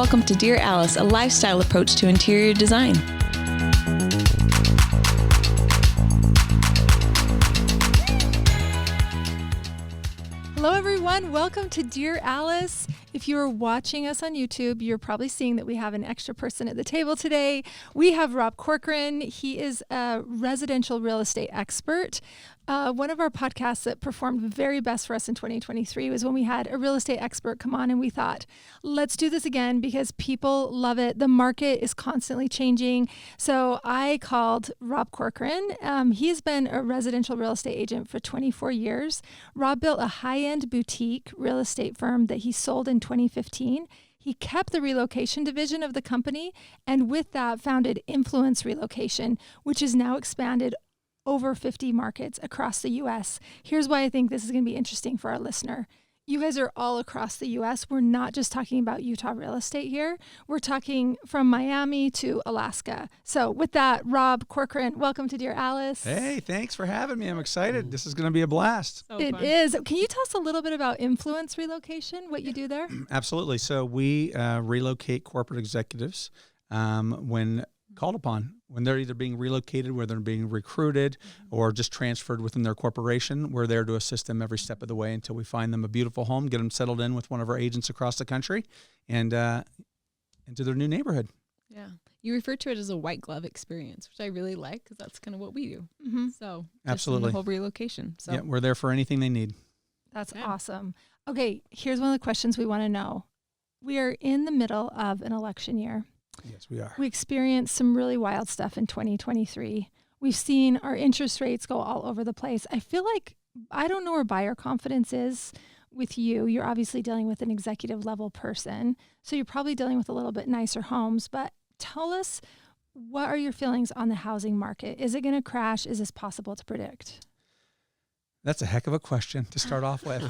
Welcome to Dear Alice, a lifestyle approach to interior design. Hello everyone, welcome to Dear Alice. If you are watching us on YouTube, you're probably seeing that we have an extra person at the table today. We have Rob Corcoran. He is a residential real estate expert. One of our podcasts that performed very best for us in 2023 was when we had a real estate expert come on and we thought, let's do this again because people love it. The market is constantly changing. So I called Rob Corcoran. He's been a residential real estate agent for 24 years. Rob built a high-end boutique real estate firm that he sold in 2015. He kept the relocation division of the company and with that founded Influence Relocation, which is now expanded over 50 markets across the U.S. Here's why I think this is going to be interesting for our listener. You guys are all across the U.S. We're not just talking about Utah real estate here. We're talking from Miami to Alaska. So with that, Rob Corcoran, welcome to Dear Alice. Hey, thanks for having me. I'm excited. This is going to be a blast. It is. Can you tell us a little bit about Influence Relocation, what you do there? Absolutely. So we relocate corporate executives when called upon, when they're either being relocated, where they're being recruited, or just transferred within their corporation. We're there to assist them every step of the way until we find them a beautiful home, get them settled in with one of our agents across the country, and into their new neighborhood. Yeah. You refer to it as a white glove experience, which I really like because that's kind of what we do. Mm-hmm. So absolutely, the whole relocation. So yeah, we're there for anything they need. That's awesome. Okay, here's one of the questions we want to know. We are in the middle of an election year. Yes, we are. We experienced some really wild stuff in 2023. We've seen our interest rates go all over the place. I feel like, I don't know where buyer confidence is with you. You're obviously dealing with an executive level person, so you're probably dealing with a little bit nicer homes, but tell us, what are your feelings on the housing market? Is it going to crash? Is this possible to predict? That's a heck of a question to start off with.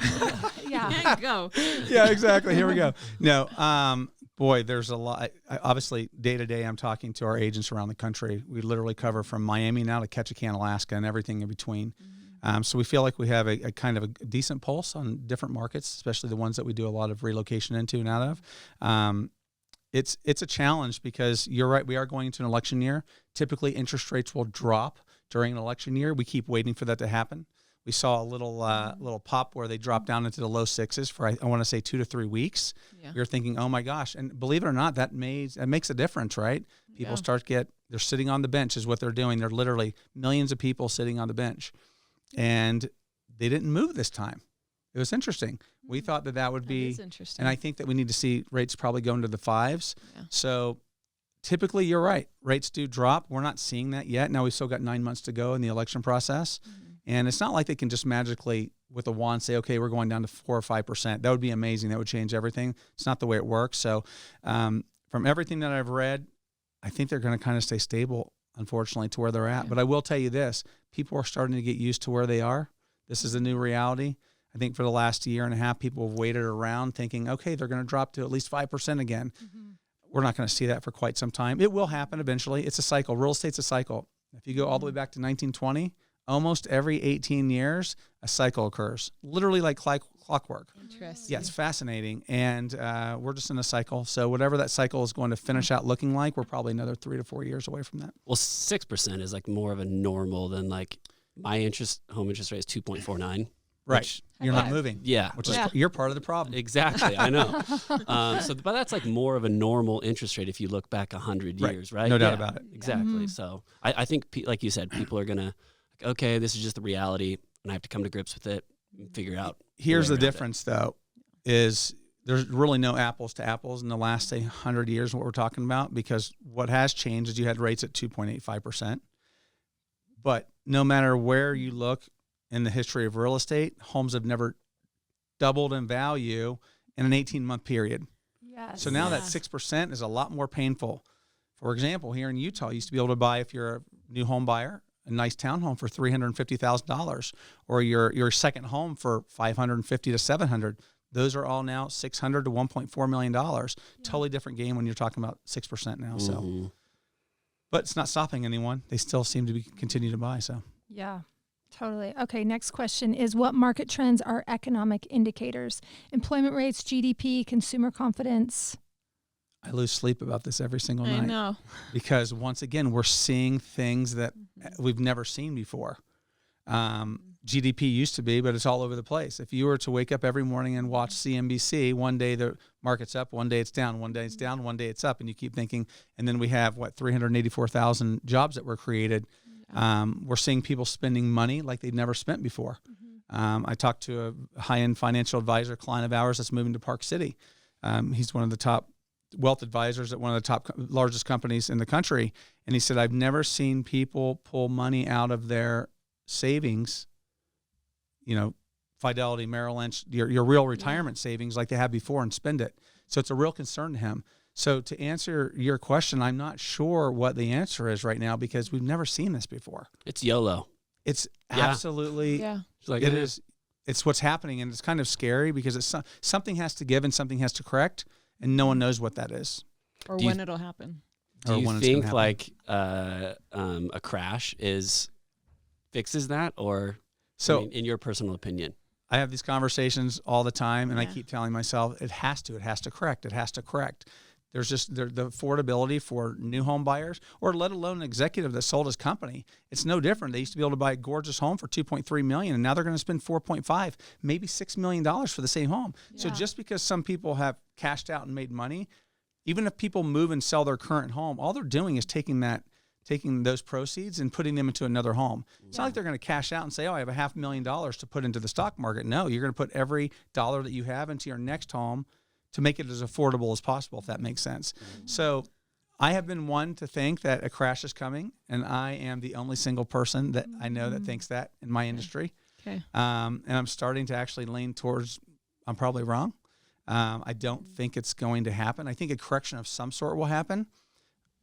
Yeah. there you go. Yeah, exactly. Here we go. No, boy, there's a lot. Obviously, day to day, I'm talking to our agents around the country. We literally cover from Miami now to Ketchikan, Alaska, and everything in between. So we feel like we have a kind of a decent pulse on different markets, especially the ones that we do a lot of relocation into and out of. It's a challenge because you're right. We are going into an election year. Typically, interest rates will drop during an election year. We keep waiting for that to happen. We saw a little pop where they dropped down into the low sixes for, I want to say, 2 to 3 weeks. Yeah. You're thinking, oh my gosh. And believe it or not, that makes a difference, right? People they're sitting on the bench is what they're doing. They're literally millions of people sitting on the bench. And they didn't move this time. It was interesting. We thought that would be interesting. And I think that we need to see rates probably go into the 5s. Yeah. So typically, you're right. Rates do drop. We're not seeing that yet. Now we've still got 9 months to go in the election process. And it's not like they can just magically, with a wand, say, okay, we're going down to 4 or 5%. That would be amazing. That would change everything. It's not the way it works. So from everything that I've read, I think they're going to kind of stay stable, unfortunately, to where they're at. Yeah. But I will tell you this. People are starting to get used to where they are. This is a new reality. I think for the last year and a half, people have waited around thinking, okay, they're going to drop to at least 5% again. Mm-hmm. We're not going to see that for quite some time. It will happen eventually. It's a cycle. Real estate's a cycle. If you go all the way back to 1920, almost every 18 years, a cycle occurs, literally like clockwork. Interesting. Yeah, it's fascinating. And we're just in a cycle. So whatever that cycle is going to finish out looking like, we're probably another 3 to 4 years away from that. Well, 6% is like more of a normal than like my home interest rate is 2.49. Right. You're not moving. Yeah. Which is, you're part of the problem. Exactly. I know. But that's like more of a normal interest rate if you look back 100 years, right? No doubt about it. Exactly. Mm-hmm. So I think, like you said, people are going to, okay, this is just the reality, and I have to come to grips with it and figure out. Here's the difference, though, is there's really no apples to apples in the last, say, 100 years, what we're talking about, because what has changed is you had rates at 2.85%. But no matter where you look in the history of real estate, homes have never doubled in value in an 18-month period. Yes. So now that 6% is a lot more painful. For example, here in Utah, you used to be able to buy, if you're a new home buyer, a nice townhome for $350,000, or your second home for $550,000 to $700,000. Those are all now $600,000 to $1.4 million. Yeah. Totally different game when you're talking about 6% now. So, but it's not stopping anyone. They still seem to continue to buy. So yeah, totally. Okay, next question is, what market trends are economic indicators? Employment rates, GDP, consumer confidence. I lose sleep about this every single I night know. because once again, we're seeing things that we've never seen before. GDP used to be, but it's all over the place. If you were to wake up every morning and watch CNBC, one day the market's up, one day it's down, one day it's down, one day it's up, and you keep thinking, and then we have, 384,000 jobs that were created. We're seeing people spending money like they've never spent before. I talked to a high-end financial advisor client of ours that's moving to Park City. He's one of the top wealth advisors at one of the top largest companies in the country. And he said, I've never seen people pull money out of their savings, Fidelity, Merrill Lynch, your real retirement savings like they had before and spend it. So it's a real concern to him. So to answer your question, I'm not sure what the answer is right now because we've never seen this before. It's YOLO. It's absolutely, It's like, it is. It's what's happening, and it's kind of scary because it's something has to give and something has to correct, and no one knows what that is. Or Do you- when it'll happen. Do Or you when it's gonna think happen. like a crash fixes that, or So in your personal opinion? I have these conversations all the time, and I Yeah. keep telling myself it has to correct. It has to correct. There's just the affordability for new home buyers, or let alone an executive that sold his company. It's no different. They used to be able to buy a gorgeous home for $2.3 million, and now they're going to spend $4.5, maybe $6 million for the same home. So Yeah. just because some people have cashed out and made money, even if people move and sell their current home, all they're doing is taking those proceeds and putting them into another home. It's not like they're going to cash out and say, oh, I have a $500,000 to put into the stock market. No, you're going to put every dollar that you have into your next home to make it as affordable as possible, if that makes sense. So I have been one to think that a crash is coming, and I am the only single person that I know that thinks that in my industry. Okay. And I'm starting to actually lean towards I'm probably wrong. I don't think it's going to happen. I think a correction of some sort will happen.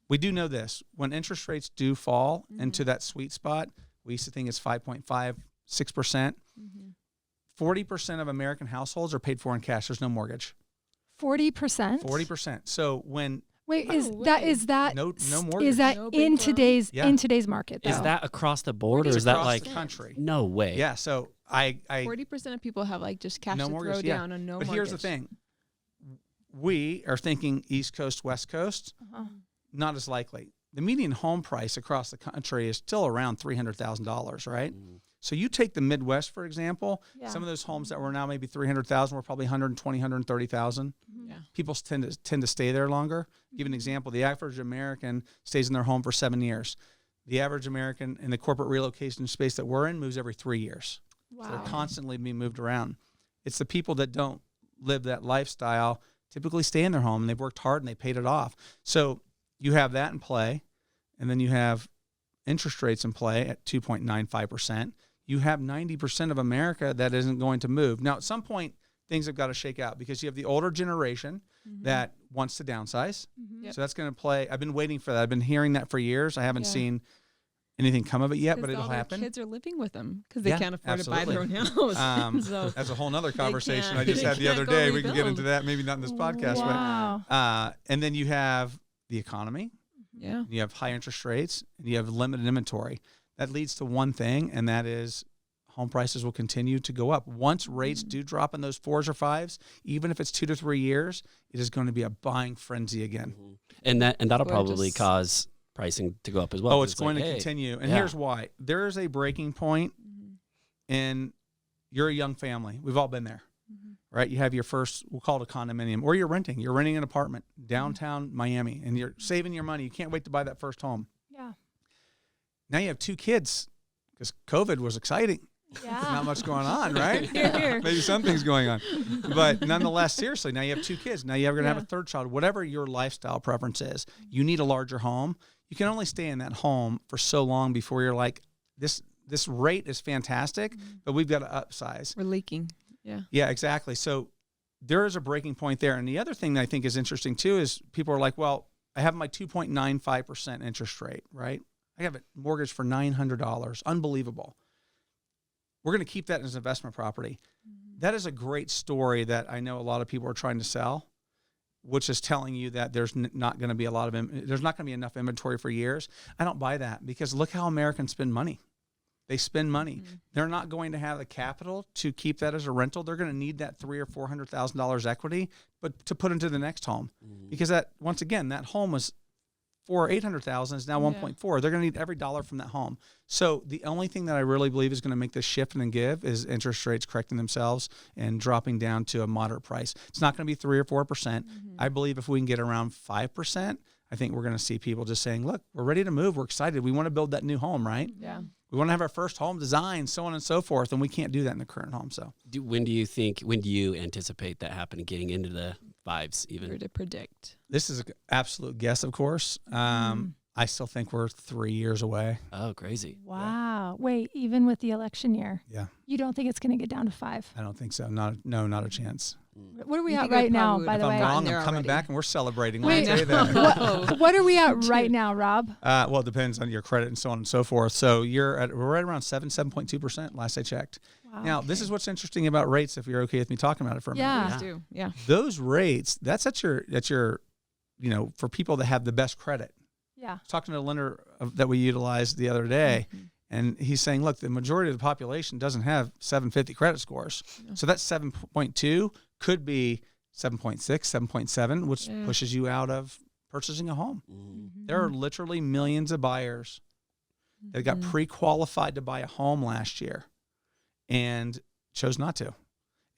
We do know this. When interest rates do fall into that sweet spot, we used to think it's 5.5, 6%. 40% of American households are paid for in cash. There's no mortgage. 40%? 40%. So when Wait, No is way. that no mortgage. is that No big in loan? today's Yeah. in today's market though? Is that across the board, or It's is that across like the country? no way? Yeah. So I 40% of people have like just cash no to mortgage. throw Yeah. down and no But mortgage. here's the thing. We are thinking East Coast, West Coast. Uh-huh. Not as likely. The median home price across the country is still around $300,000, right? So you take the Midwest, for example, Yeah. some of those homes that were now maybe 300,000 were probably 120, 130,000. Yeah. People tend to stay there longer. Give an example. The average American stays in their home for 7 years. The average American in the corporate relocation space that we're in moves every 3 years. Wow. So they're constantly being moved around. It's the people that don't live that lifestyle typically stay in their home, and they've worked hard and they paid it off. So you have that in play, and then you have interest rates in play at 2.95%. You have 90% of America that isn't going to move. Now, at some point, things have got to shake out because you have the older generation that wants to downsize. Yep. So that's going to play. I've been waiting for that. I've been hearing that for years. I haven't Yeah. seen anything come of it yet, but 'Cause it'll all their happen. Kids are living with them because they Yeah, can't afford to buy their own absolutely. house. So That's a whole nother conversation can't- I just they had the can't other go day. We can get rebuild. into that, maybe not in this podcast. Wow. But and then you have the economy. yeah. You have high interest rates, and you have limited inventory. That leads to one thing, and that is home prices will continue to go up. Once rates do drop in those 4s or 5s, even if it's 2 to 3 years, it is going to be a buying frenzy again. And that'll probably Gorgeous. cause pricing to go up as well. Oh, 'cause it's going like, to hey, continue. And yeah. here's why. There is a breaking point in you're a young family. We've all been there, right? You have your first, we'll call it a condominium, or you're renting. You're renting an apartment downtown Miami, and you're saving your money. You can't wait to buy that first home. Yeah. Now you have 2 kids because COVID was exciting. Yeah. Not much going on, right? Here, here. Maybe something's going on. But nonetheless, seriously, now you have 2 kids. Now you're going to have Yeah. a third child. Whatever your lifestyle preference is, you need a larger home. You can only stay in that home for so long before you're like, this rate is fantastic, but we've got to upsize. We're leaking. Yeah. Yeah, exactly. So there is a breaking point there. And the other thing that I think is interesting too is people are like, well, I have my 2.95% interest rate, right? I have a mortgage for $900. Unbelievable. We're going to keep that as investment property. That is a great story that I know a lot of people are trying to sell, which is telling you that there's not going to be there's not going to be enough inventory for years. I don't buy that because look how Americans spend money. They spend money. They're not going to have the capital to keep that as a rental. They're going to need that $300,000 or $400,000 equity, but to put into the next home, because that, once again, that home was $400,000 or $800,000 is now 1.4. They're going to need every dollar from that home. So the only thing that I really believe is going to make this shift and give is interest rates correcting themselves and dropping down to a moderate price. It's not going to be 3 or 4%. I believe if we can get around 5%, I think we're going to see people just saying, look, we're ready to move. We're excited. We want to build that new home, right? Yeah. We want to have our first home design, so on and so forth, and we can't do that in the current home. So When do you anticipate that happening, getting into the fives even? To predict. this is an absolute guess, of course. I still think we're 3 years away. Oh, crazy. Wow. Wait, even with the election year, Yeah, you don't think it's going to get down to 5? I don't think so. Not a chance. What are we You at think it right now, probably by If the I'm way? wrong, there I'm coming already. back and we're celebrating. Wait. Let me tell you that. What are we at right now, Rob? Well, it depends on your credit and so on and so forth. So we're right around 7.2% last I checked. Wow. Now, this is what's interesting about rates, if you're okay with me talking about it for a minute. Yeah. Please do. Yeah. Those rates, that's at your, for people that have the best credit. Yeah. I was talking to a lender that we utilized the other day, and he's saying, look, the majority of the population doesn't have 750 credit scores. So that 7.2 could be 7.6, 7.7, which pushes you out of purchasing a home. There are literally millions of buyers that got pre-qualified to buy a home last year and chose not to.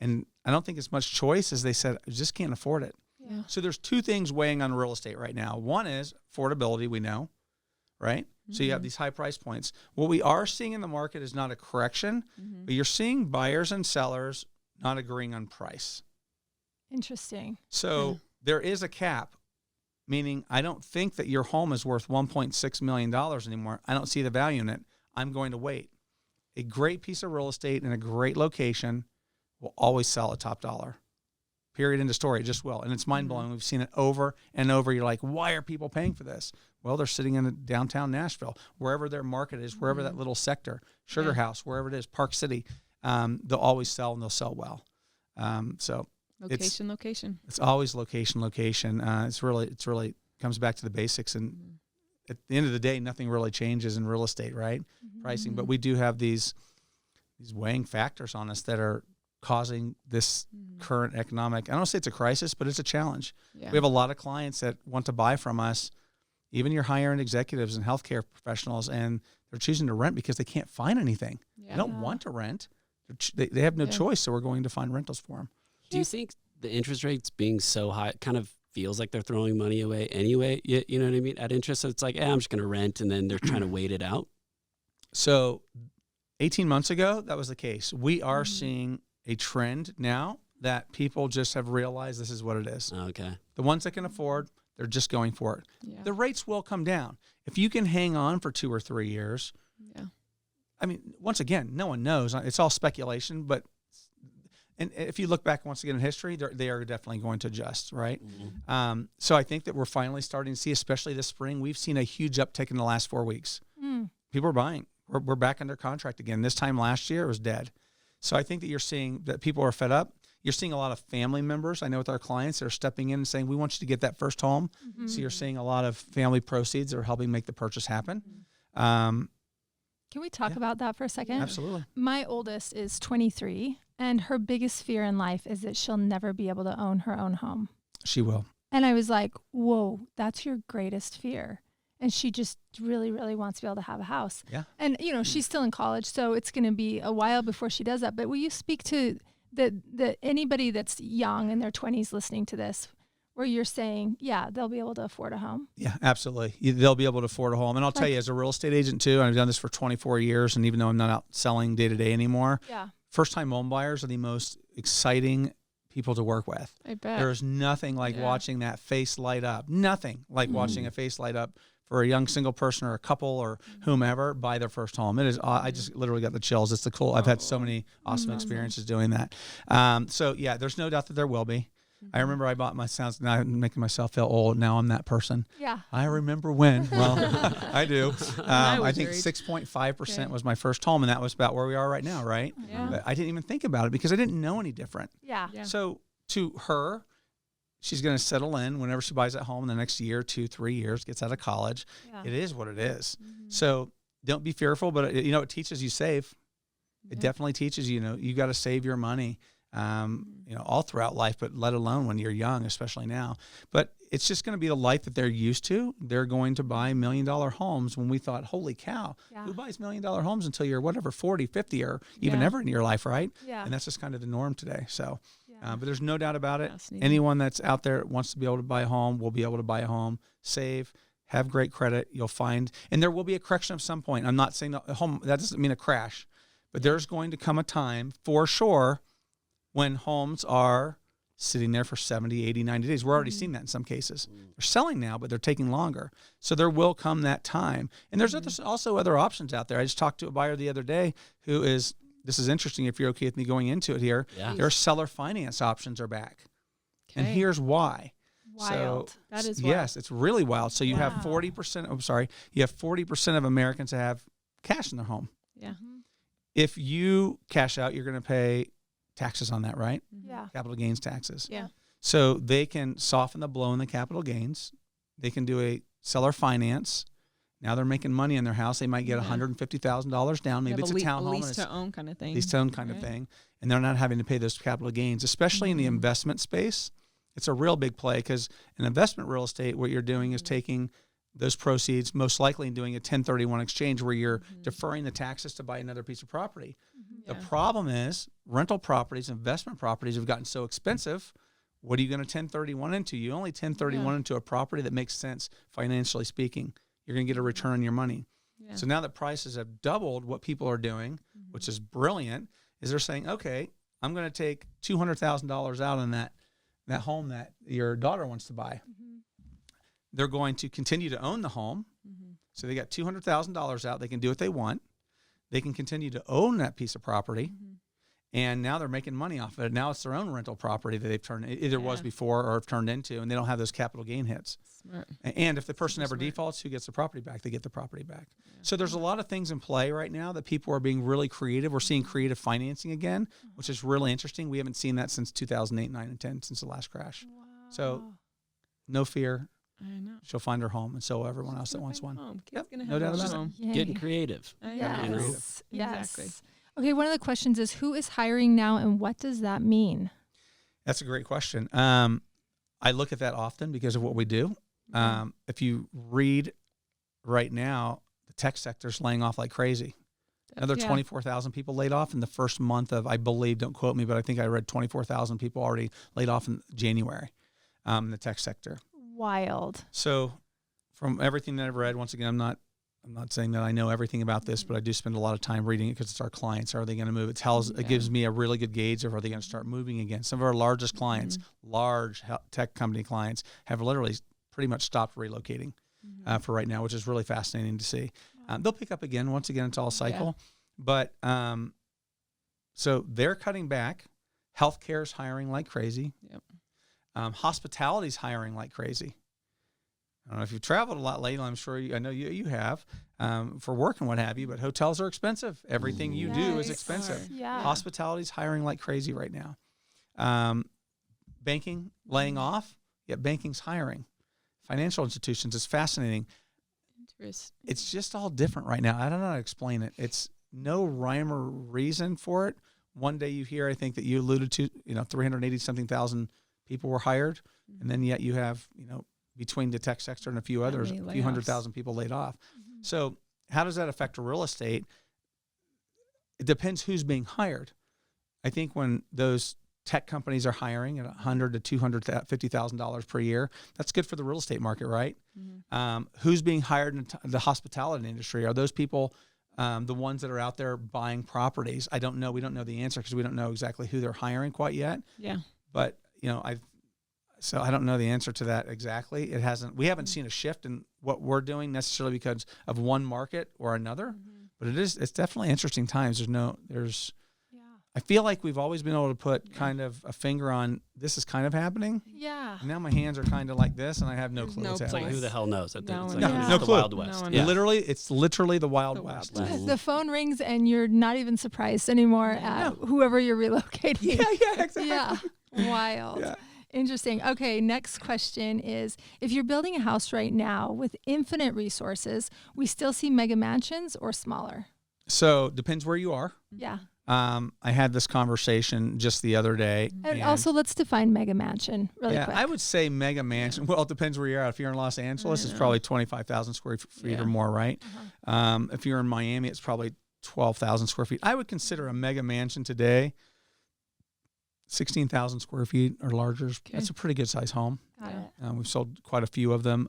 And I don't think it's much choice as they said, I just can't afford it. Yeah. So there's two things weighing on real estate right now. One is affordability, we know, right? So you have these high price points. What we are seeing in the market is not a correction, but you're seeing buyers and sellers not agreeing on price. Interesting. So there is a cap, meaning I don't think that your home is worth $1.6 million anymore. I don't see the value in it. I'm going to wait. A great piece of real estate in a great location will always sell at top dollar. Period, end of story. It just will. And it's mind-blowing. We've seen it over and over. You're like, why are people paying for this? Well, they're sitting in downtown Nashville, wherever their market is, wherever that little sector, Sugar House, wherever it is, Park City, they'll always sell and they'll sell well. So Location. it's always location. It's really comes back to the basics. And at the end of the day, nothing really changes in real estate, right? Pricing. But we do have these weighing factors on us that are causing this current economic, I don't say it's a crisis, but it's a challenge. Yeah. We have a lot of clients that want to buy from us, even your higher end executives and healthcare professionals, and they're choosing to rent because they can't find anything. They don't want to rent. They have no choice, so we're going to find rentals for them. Do you think the interest rates being so high kind of feels like they're throwing money away anyway? You know what I mean? At interest, so it's like, I'm just going to rent, and then they're trying to wait it out. So 18 months ago, that was the case. We are seeing a trend now that people just have realized this is what it is. Okay. The ones that can afford, they're just going for it. Yeah. The rates will come down. If you can hang on for 2 or 3 years, Yeah. I mean, once again, no one knows. It's all speculation, but and if you look back once again in history, they are definitely going to adjust, right? So I think that we're finally starting to see, especially this spring, we've seen a huge uptick in the last 4 weeks. People are buying. We're back under contract again. This time last year, it was dead. So I think that you're seeing that people are fed up. You're seeing a lot of family members. I know with our clients, they're stepping in and saying, we want you to get that first home. So you're seeing a lot of family proceeds that are helping make the purchase happen. Can we talk about that for a second? Absolutely. My oldest is 23, and her biggest fear in life is that she'll never be able to own her own home. She will. And I was like, whoa, that's your greatest fear. And she just really, really wants to be able to have a house. Yeah. And, she's still in college, so it's going to be a while before she does that. But will you speak to the anybody that's young in their 20s listening to this, where you're saying, yeah, they'll be able to afford a home? Yeah, absolutely. They'll be able to afford a home. And I'll tell you, as a real estate agent too, and I've done this for 24 years, and even though I'm not out selling day to day anymore, first-time home buyers are the most exciting people to work with. I bet. There is nothing like watching that face light up. Nothing like watching a face light up for a young single person or a couple or whomever buy their first home. It is. I just literally got the chills. It's the cool. I've had so many awesome experiences doing that. So yeah, there's no doubt that there will be. I remember I bought my sounds. Now I'm making myself feel old. Now I'm that person. Yeah. I remember when. Well, I do. I think your age. 6.5% was my first home, and that was about where we are right now, right? Yeah. But I didn't even think about it because I didn't know any different. Yeah. So to her, she's going to settle in whenever she buys that home in the next year, 2, 3 years, gets out of college. Yeah. It is what it is. So don't be fearful, but it teaches you save. It definitely teaches you got to save your money, all throughout life, but let alone when you're young, especially now. But it's just going to be the life that they're used to. They're going to buy $1 million homes when we thought, holy cow, who buys $1 million homes until you're 40, 50, or even ever in your life, right? Yeah. And that's just kind of the norm today. So, but there's no doubt about it. Anyone that's out there wants to be able to buy a home will be able to buy a home, save, have great credit. You'll find, and there will be a correction at some point. I'm not saying a home, that doesn't mean a crash. But there's going to come a time, for sure, when homes are sitting there for 70, 80, 90 days. We're already seeing that in some cases. They're selling now, but they're taking longer. So there will come that time. And there's also other options out there. I just talked to a buyer the other day who is, this is interesting if you're okay with me going into it here, their seller finance options are back. Okay. And here's why. Wild. So, that is wild. Yes, it's really wild. So you have 40%, you have 40% of Americans that have cash in their home. Yeah. If you cash out, you're going to pay taxes on that, right? Yeah. Capital gains taxes. Yeah. So they can soften the blow in the capital gains. They can do a seller finance. Now they're making money in their house. They might get $150,000 down. Maybe it's a townhome. Lease to own kind of thing. Lease to own kind of thing. And they're not having to pay those capital gains, especially in the investment space. It's a real big play because in investment real estate, what you're doing is taking those proceeds, most likely doing a 1031 exchange where you're deferring the taxes to buy another piece of property. The problem is rental properties, investment properties have gotten so expensive. What are you going to 1031 into? You only 1031 into a property that makes sense financially speaking. You're going to get a return on your money. Yeah. So now that prices have doubled, what people are doing, which is brilliant, is they're saying, okay, I'm going to take $200,000 out on that home that your daughter wants to buy. They're going to continue to own the home. So they got $200,000 out. They can do what they want. They can continue to own that piece of property. And now they're making money off of it. Now it's their own rental property that they've turned, either was before or have turned into, and they don't have those capital gain hits. Smart. And if the person ever defaults, who gets the property back? They get the property back. Yeah. So there's a lot of things in play right now that people are being really creative. We're seeing creative financing again, which is really interesting. We haven't seen that since 2008, 9, and 10, since the last crash. Wow. So no fear. I know. She'll find her home, and so everyone else that wants one. Yep. No doubt about it. Getting creative. Yes. Exactly. Okay, one of the questions is, who is hiring now and what does that mean? That's a great question. I look at that often because of what we do. If you read right now, the tech sector's laying off like crazy. Another 24,000 people laid off in the first month of, I believe, don't quote me, but I think I read 24,000 people already laid off in January in the tech sector. Wild. So from everything that I've read, once again, I'm not saying that I know everything about this, but I do spend a lot of time reading it because it's our clients. Are they going to move? It gives me a really good gauge of, are they going to start moving again? Some of our largest clients, large tech company clients, have literally pretty much stopped relocating for right now, which is really fascinating to see. They'll pick up again. Once again, it's all a cycle. But so they're cutting back. Healthcare is hiring like crazy. Hospitality is hiring like crazy. I don't know if you've traveled a lot lately. I'm sure I know you have for work and what have you, but hotels are expensive. Everything you do is expensive. Hospitality is hiring like crazy right now. Banking, laying off, yet banking's hiring. Financial institutions is fascinating. Interesting. It's just all different right now. I don't know how to explain it. It's no rhyme or reason for it. One day you hear, I think that you alluded to, 380-something thousand people were hired, and then yet you have, between the tech sector and a few others, a few 100,000 people laid off. So how does that affect real estate? It depends who's being hired. I think when those tech companies are hiring at $100,000 to $250,000 per year, that's good for the real estate market, right? Who's being hired in the hospitality industry? Are those people the ones that are out there buying properties? I don't know. We don't know the answer because we don't know exactly who they're hiring quite yet. Yeah. But, so I don't know the answer to that exactly. We haven't seen a shift in what we're doing necessarily because of one market or another, but it's definitely interesting times. I feel like we've always been able to put kind of a finger on, this is kind of happening. Yeah. And now my hands are kind of like this and I have no clue what's happening. It's like, who the hell knows? It's no the clue. Wild West. It's literally the Wild West. The phone rings and you're not even surprised anymore at whoever you're relocating. Yeah, exactly. Yeah. Wild. Yeah. Interesting. Okay, next question is, if you're building a house right now with infinite resources, we still see mega mansions or smaller? So depends where you are. Yeah. I had this conversation just the other day. And also, let's define mega mansion really yeah, quick. I would say mega mansion. Well, it depends where you're at. If you're in Los Angeles, it's probably 25,000 square feet or more, right? If you're in Miami, it's probably 12,000 square feet. I would consider a mega mansion today 16,000 square feet or larger. That's a pretty good size home. Got it. We've sold quite a few of them.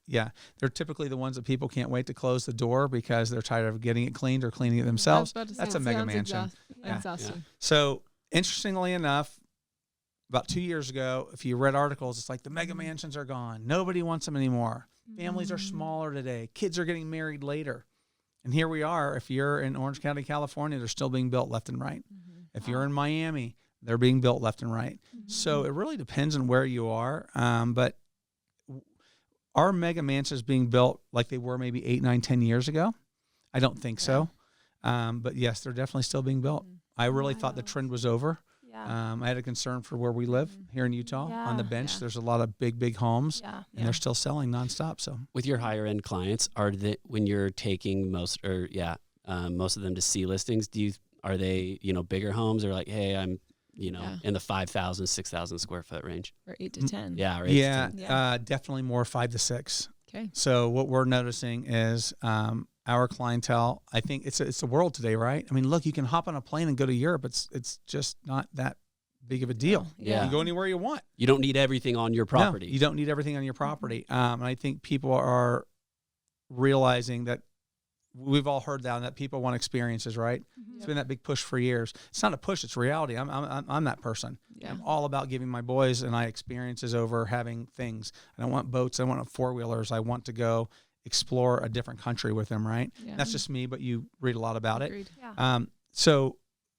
They're typically the ones that people can't wait to close the door because they're tired of getting it cleaned or cleaning it themselves. That's a mega mansion. Exhausting. So interestingly enough, about 2 years ago, if you read articles, it's like the mega mansions are gone. Nobody wants them anymore. Families are smaller today. Kids are getting married later. And here we are. If you're in Orange County, California, they're still being built left and right. If you're in Miami, they're being built left and right. So it really depends on where you are. But are mega mansions being built like they were maybe 8, 9, 10 years ago? I don't think so. But yes, they're definitely still being built. I really thought the trend was over. Yeah. I had a concern for where we live here in Utah. On the bench, there's a lot of big homes, and they're still selling nonstop. So with your higher end clients, are they, when you're taking most of them to see listings, are they bigger homes, or like, hey, I'm in the 5,000, 6,000 square foot range, Or 8 to 10. Yeah, or 8 to 10. Definitely more 5 to 6. Okay. So what we're noticing is our clientele. I think it's the world today, right? I mean, look, you can hop on a plane and go to Europe. It's just not that big of a deal. Yeah. You can go anywhere you want. You don't need everything on your property. No, you don't need everything on your property. And I think people are realizing that. We've all heard that people want experiences, right? It's been that big push for years. It's not a push; it's reality. I'm that person. Yeah. I'm all about giving my boys and I experiences over having things. I don't want boats. I want 4-wheelers. I want to go explore a different country with them, right? Yeah. That's just me, but you read a lot about Agreed. it. Yeah. So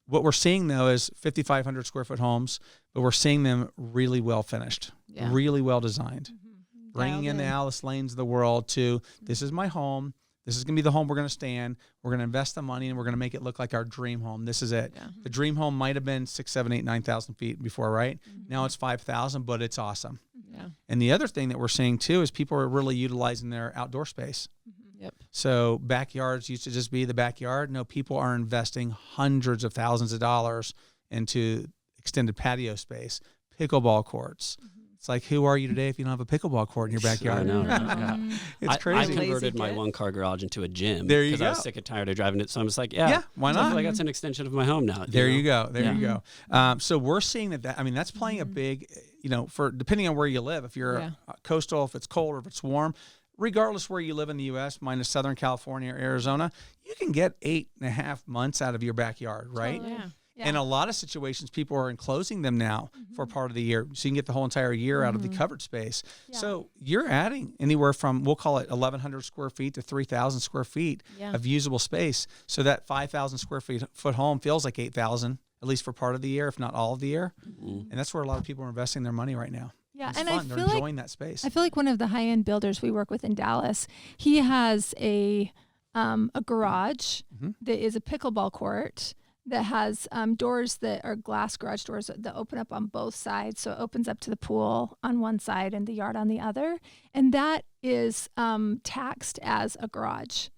what we're seeing though is 5,500 square foot homes, but we're seeing them really well finished, really well designed, bringing in the Alice Lanes of the world to this is my home. This is going to be the home we're going to stay in. We're going to invest the money and we're going to make it look like our dream home. This is it. Yeah. The dream home might have been 6, 7, 8, 9,000 feet before, right? Now it's 5,000, but it's awesome. Yeah. And the other thing that we're seeing too is people are really utilizing their outdoor space. Yep. So backyards used to just be the backyard. No, people are investing hundreds of thousands of dollars into extended patio space, pickleball courts. It's like, who are you today if you don't have a pickleball court in your backyard? I know. It's I crazy. converted my one-car garage into a gym. There you Because I was go. sick and tired of driving it. So I'm just like, why So I not? feel like that's an extension of my home now. There you you know? go. There you go. So we're seeing that. I mean, that's playing a big, for depending on where you live. If you're coastal, if it's cold or if it's warm, regardless where you live in the U.S., minus Southern California or Arizona, you can get 8.5 months out of your backyard, right? Yeah. In a lot of situations, people are enclosing them now for part of the year. So you can get the whole entire year out of the covered space. Yeah. So you're adding anywhere from, we'll call it 1,100 square feet to 3,000 square feet of usable space. So that 5,000 square foot home feels like 8,000, at least for part of the year, if not all of the year. And that's where a lot of people are investing their money right now. Yeah, It's and fun. I They're feel enjoying that space. I feel like one of the high-end builders we work with in Dallas, he has a garage that is a pickleball court that has doors that are glass garage doors that open up on both sides. So it opens up to the pool on one side and the yard on the other. And that is taxed as a garage.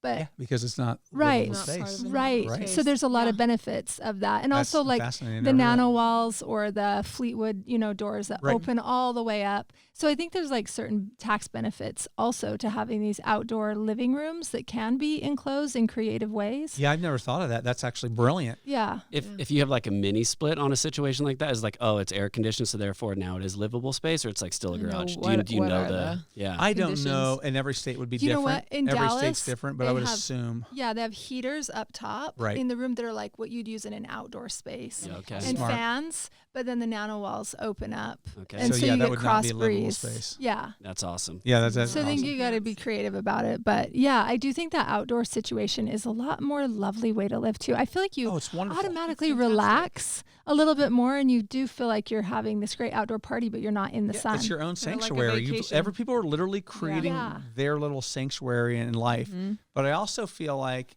But because it's not Right. livable Not part space. of the right. Right. So there's a lot of benefits of that. And That's also like fascinating. the I never knew nano that. walls or the Fleetwood, doors that Right. open all the way up. So I think there's like certain tax benefits also to having these outdoor living rooms that can be enclosed in creative ways. Yeah, I've never thought of that. That's actually brilliant. Yeah. If you have like a mini split on a situation like that, is like, oh, it's air conditioned, so therefore now it is livable space, or it's like still a I know. garage. What- do you what know are the yeah? I don't Conditions. know, and every state would be You know different. what? In every Dallas, state's different, but I they would have- assume. Yeah, they have heaters up top Right. in the room that are like what you'd use in an outdoor space. Yeah, okay. And Smart. fans, but then the nano walls open up. Okay. And So, so, yeah, you that get would not cross be a livable breeze. space. Yeah. That's awesome. Yeah, that's So I think awesome. you got to be creative about it. But yeah, I do think that outdoor situation is a lot more lovely way to live too. I feel like you Oh, it's wonderful. automatically relax a little bit more and you do feel like you're having this great outdoor party, but you're not in the sun. It's your own Kinda like a sanctuary. vacation. People are literally creating Yeah. their little sanctuary in life. But I also feel like,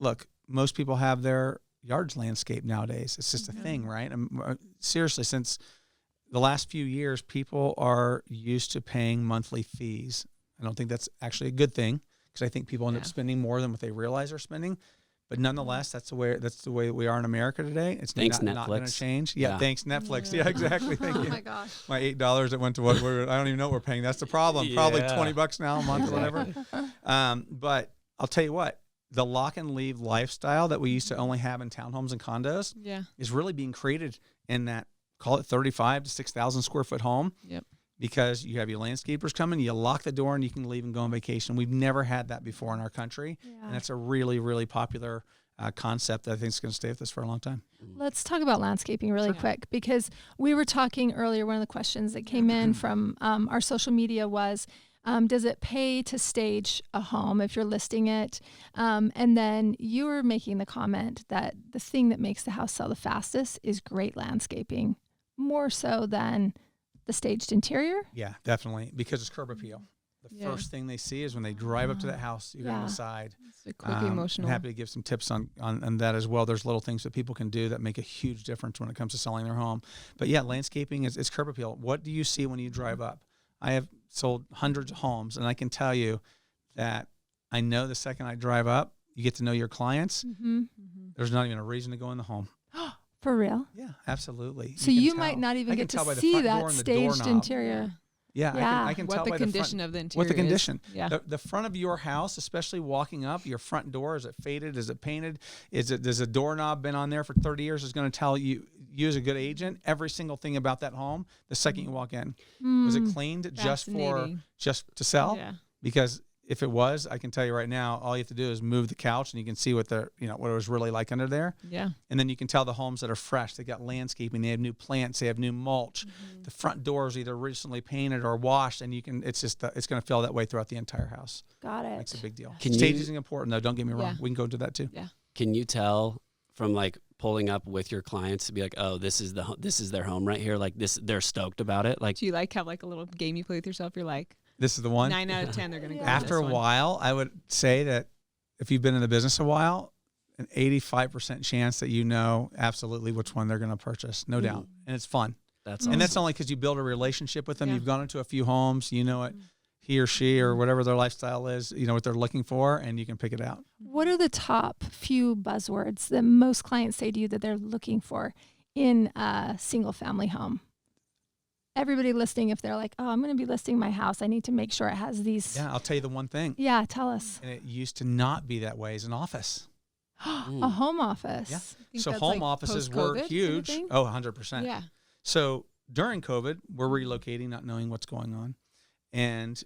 look, most people have their yards landscaped nowadays. It's just a thing, right? Seriously, since the last few years, people are used to paying monthly fees. I don't think that's actually a good thing because I think people end up spending more than what they realize they're spending. But nonetheless, that's the way we are in America today. It's not going to change. Yeah, thanks Netflix. Yeah, exactly. Thank you. Oh my gosh. My $8 that went to what I don't even know what we're paying. That's the problem. Probably $20 now a month or whatever. But I'll tell you what, the lock and leave lifestyle that we used to only have in townhomes and condos is really being created in that, call it 35 to 6,000 square foot home. Yep. Because you have your landscapers coming, you lock the door and you can leave and go on vacation. We've never had that before in our country. Yeah. And that's a really, really popular concept that I think is going to stay with us for a long time. Let's talk about landscaping really quick, because we were talking earlier, one of the questions that came in from our social media was, does it pay to stage a home if you're listing it? And then you were making the comment that the thing that makes the house sell the fastest is great landscaping, more so than the staged interior? Yeah, definitely, because it's curb appeal. The first thing they see is when they drive up to that house, you're going to decide. It's a quick emotional. I'm happy to give some tips on that as well. There's little things that people can do that make a huge difference when it comes to selling their home. But yeah, landscaping is curb appeal. What do you see when you drive up? I have sold hundreds of homes, and I can tell you that I know the second I drive up, you get to know your clients. There's not even a reason to go in the home. For real? Yeah, absolutely. So you might not even get to see that staged interior. Yeah, I can tell what by the condition of the interior what the condition. Yeah. The front of your house, especially walking up, your front door, is it faded? Is it painted? Does a doorknob been on there for 30 years? Is going to tell you as a good agent every single thing about that home the second you walk in. Was it cleaned just to sell? Yeah. Because if it was, I can tell you right now, all you have to do is move the couch and you can see what what it was really like under there. Yeah. And then you can tell the homes that are fresh. They got landscaping, they have new plants, they have new mulch. The front door is either recently painted or washed, and it's going to feel that way throughout the entire house. Got it. It's a big deal. Staging important though, don't get me wrong. We can go into that too. Yeah. Can you tell from like pulling up with your clients to be like, oh, this is their home right here, like this, they're stoked about it? Like, do you have like a little game you play with yourself? You're like, this is the one. 9 out of 10, they're going to go. After a while, I would say that if you've been in the business a while, an 85% chance that you know absolutely which one they're going to purchase, no doubt, and it's fun. That's and that's only because you build a relationship with them. You've gone into a few homes, you know it, he or she or whatever their lifestyle is, you know what they're looking for, and you can pick it out. What are the top few buzzwords that most clients say to you that they're looking for in a single family home? Everybody listing, if they're like, oh, I'm going to be listing my house, I need to make sure it has these. Yeah, I'll tell you the one thing. Yeah, tell us. And it used to not be that way as an office. A home office. Yeah. So home offices were huge. Oh, 100%. Yeah. So during COVID, we're relocating, not knowing what's going on. And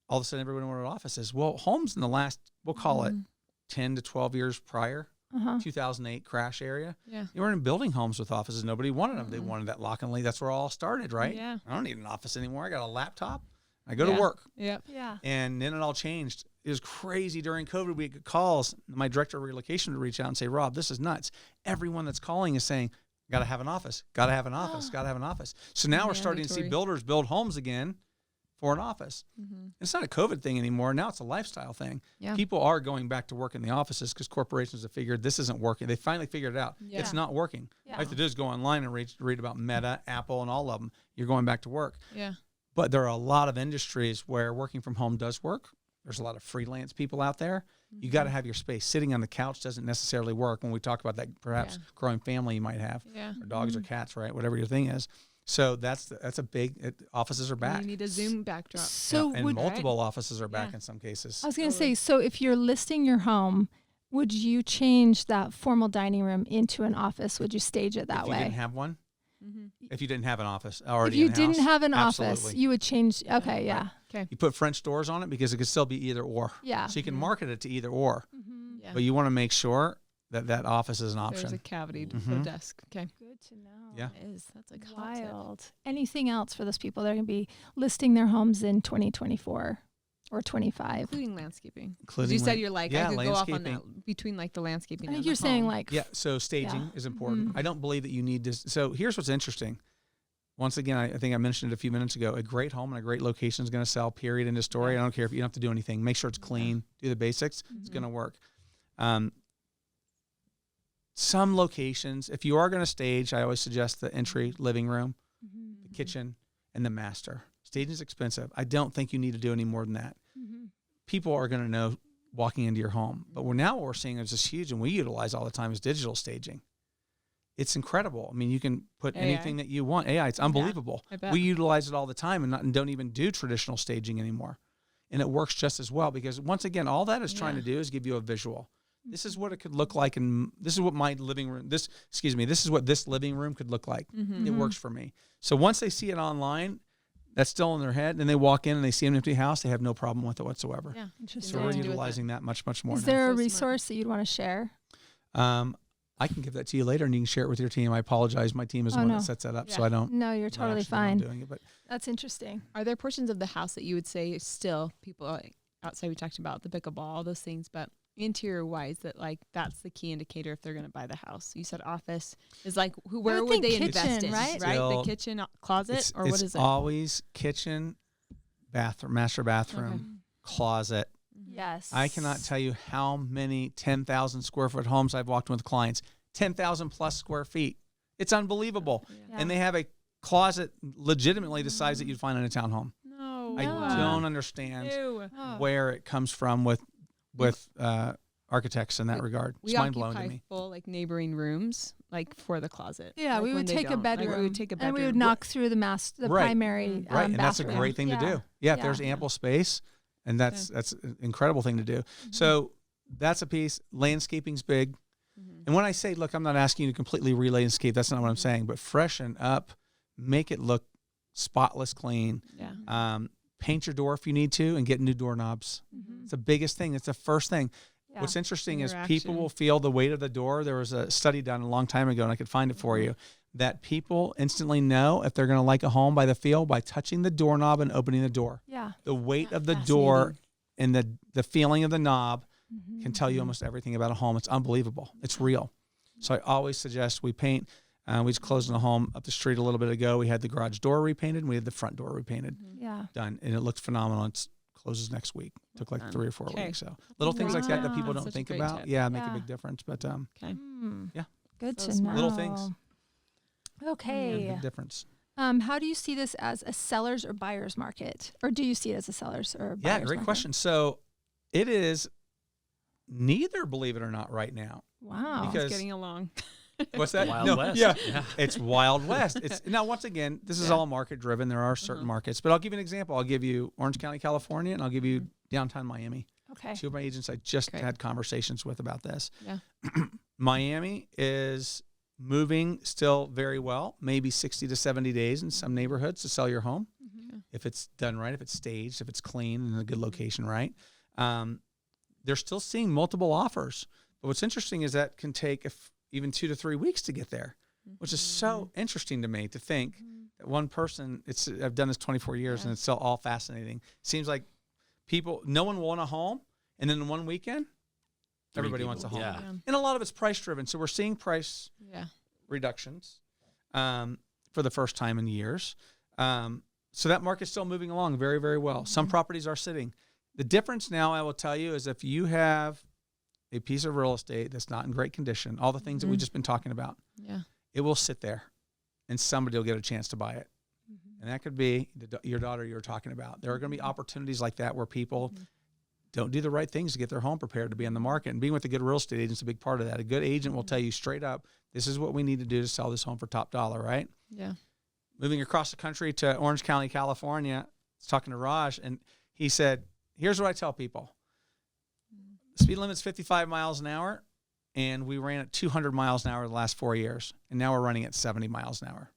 all of a sudden, everybody wanted offices. Well, homes in the last, we'll call it 10 to 12 years prior, 2008 crash area. Yeah. You weren't building homes with offices. Nobody wanted them. They wanted that lock and leave. That's where it all started, right? Yeah. I don't need an office anymore. I got a laptop. I go to work. Yeah. And then it all changed. It was crazy during COVID. We get calls. My director of relocation would reach out and say, Rob, this is nuts. Everyone that's calling is saying, got to have an office, got to have an office, got to have an office. So now we're starting to see builders build homes again for an office. It's not a COVID thing anymore. Now it's a lifestyle thing. Yeah. People are going back to work in the offices because corporations have figured this isn't working. They finally figured it out. Yeah. It's not working. Yeah. All you have to do is go online and read about Meta, Apple, and all of them. You're going back to work. Yeah. But there are a lot of industries where working from home does work. There's a lot of freelance people out there. You got to have your space. Sitting on the couch doesn't necessarily work when we talk about that perhaps growing family you might have, or dogs or cats, right? Whatever your thing is. So that's a big, offices are back. You need a Zoom backdrop. So and multiple offices are back in some cases. I was going to say, so if you're listing your home, would you change that formal dining room into an office? Would you stage it that way? If you didn't have one? If you didn't have an office already, if you didn't have an office, you would change. Okay, yeah. Okay. You put French doors on it because it could still be either or. Yeah. So you can market it to either or, but you want to make sure that office is an option. There's a cavity for a desk. Okay. Good to know. Yeah. It is. That's like wild. Anything else for those people that are going to be listing their homes in 2024 or 25? Including landscaping. You said you're like, I could go off on that between like the landscaping I think and you're the saying home. like. Yeah. So staging is important. I don't believe that you need to. So here's what's interesting. Once again, I think I mentioned it a few minutes ago, a great home and a great location is going to sell, period, end of story. I don't care if you don't have to do anything. Make sure it's clean. Do the basics. It's going to work. some locations, if you are going to stage, I always suggest the entry living room, the kitchen, and the master. Staging is expensive. I don't think you need to do any more than that. People are going to know walking into your home. But what we're seeing is this huge, and we utilize all the time, is digital staging. It's incredible. I mean, you can put anything that you want. AI, it's unbelievable. I We utilize it all the time and don't even do traditional staging anymore. And it works just as well because, once again, all that is trying to do is give you a visual. This is what it could look like, and this is what my living room, this is what this living room could look like. It works for me. So once they see it online, that's still in their head, and they walk in and they see an empty house, they have no problem with it whatsoever. Yeah. Interesting. So we're utilizing that much more Is now. there a So smart. resource that you'd want to share? I can give that to you later, and you can share it with your team. I apologize. My team is the one that sets that up, so I don't. No, you're know totally actually know I'm fine. doing it, but That's interesting. Are there portions of the house that you would say still people like outside? We talked about the pickleball, all those things, but interior wise, that like that's the key indicator if they're going to buy the house. You said office is like where would they invest kitchen, in? right? The kitchen, closet, or what is It's it? always kitchen, bathroom, master bathroom, closet. Yes. I cannot tell you how many 10,000 square foot homes I've walked in with clients. 10,000 plus square feet. It's unbelievable. Yeah. And they have a closet legitimately the size that you'd find in a townhome. No. I don't understand Ew. where it comes from with architects in that regard. It's We mind blowing to occupy me. full like neighboring rooms like for the closet. Yeah, Like, we when would they take a don't. Like, bedroom. we would take a bedroom. And we would knock through the Right. primary Right, and that's a bathroom. great thing to do. Yeah, if there's ample space, and that's an incredible thing to do. So that's a piece. Landscaping's big. And when I say, look, I'm not asking you to completely re-landscape. That's not what I'm saying. But freshen up, make it look spotless clean. Yeah. Paint your door if you need to, and get new doorknobs. It's the biggest thing. It's the first thing. Yeah. What's interesting is Interaction. people will feel the weight of the door. There was a study done a long time ago, and I could find it for you, that people instantly know if they're going to like a home by the feel by touching the doorknob and opening the door. Yeah. The weight of the door and the feeling of the knob can tell you Mm-hmm. almost everything about a home. It's unbelievable. It's real. So I always suggest we paint. We just closed on a home up the street a little bit ago. We had the garage door repainted, and we had the front door repainted. Yeah. Done, and it looked phenomenal. It closes next week. Took like 3 or 4 weeks. So little things like that people don't Such a think great about, tip. make a big difference. But Okay. yeah, Good So to smart. know. little things, Okay. big difference. How do you see this as a seller's or buyer's market? Or do you see it as a seller's or buyer's Yeah, market? great question. So it is neither, believe it or not, right now. Wow. Because- It's getting along. What's that? Wild No, West. Yeah, Yeah. it's Wild West. It's now, once again, this is all market driven. There are certain markets, but I'll give you an example. I'll give you Orange County, California, and I'll give you downtown Miami. Okay. 2 of my agents I just Great. had conversations with about this. Yeah. Miami is moving still very well, maybe 60 to 70 days in some neighborhoods to sell your home. If it's done right, if it's staged, if it's clean and in a good location, right? They're still seeing multiple offers. But what's interesting is that can take even 2 to 3 weeks to get there, which is so interesting to me to think that one person, I've done this 24 years and it's still all fascinating. Seems like no one want a home, and then in one weekend, everybody wants a home. Yeah. And a lot of it's price driven. So we're seeing price Yeah. reductions for the first time in years. So that market's still moving along very, very well. Some properties are sitting. The difference now, I will tell you, is if you have a piece of real estate that's not in great condition, all the things that we've just been talking about, Yeah. it will sit there and somebody will get a chance to buy it. And that could be your daughter you were talking about. There are going to be opportunities like that where people don't do the right things to get their home prepared to be on the market. And being with a good real estate agent is a big part of that. A good agent will tell you straight up, this is what we need to do to sell this home for top dollar, right? Yeah. Moving across the country to Orange County, California, I was talking to Raj, and he said, here's what I tell people. Speed limit's 55 miles an hour, and we ran at 200 miles an hour the last 4 years, and now we're running at 70 miles an hour.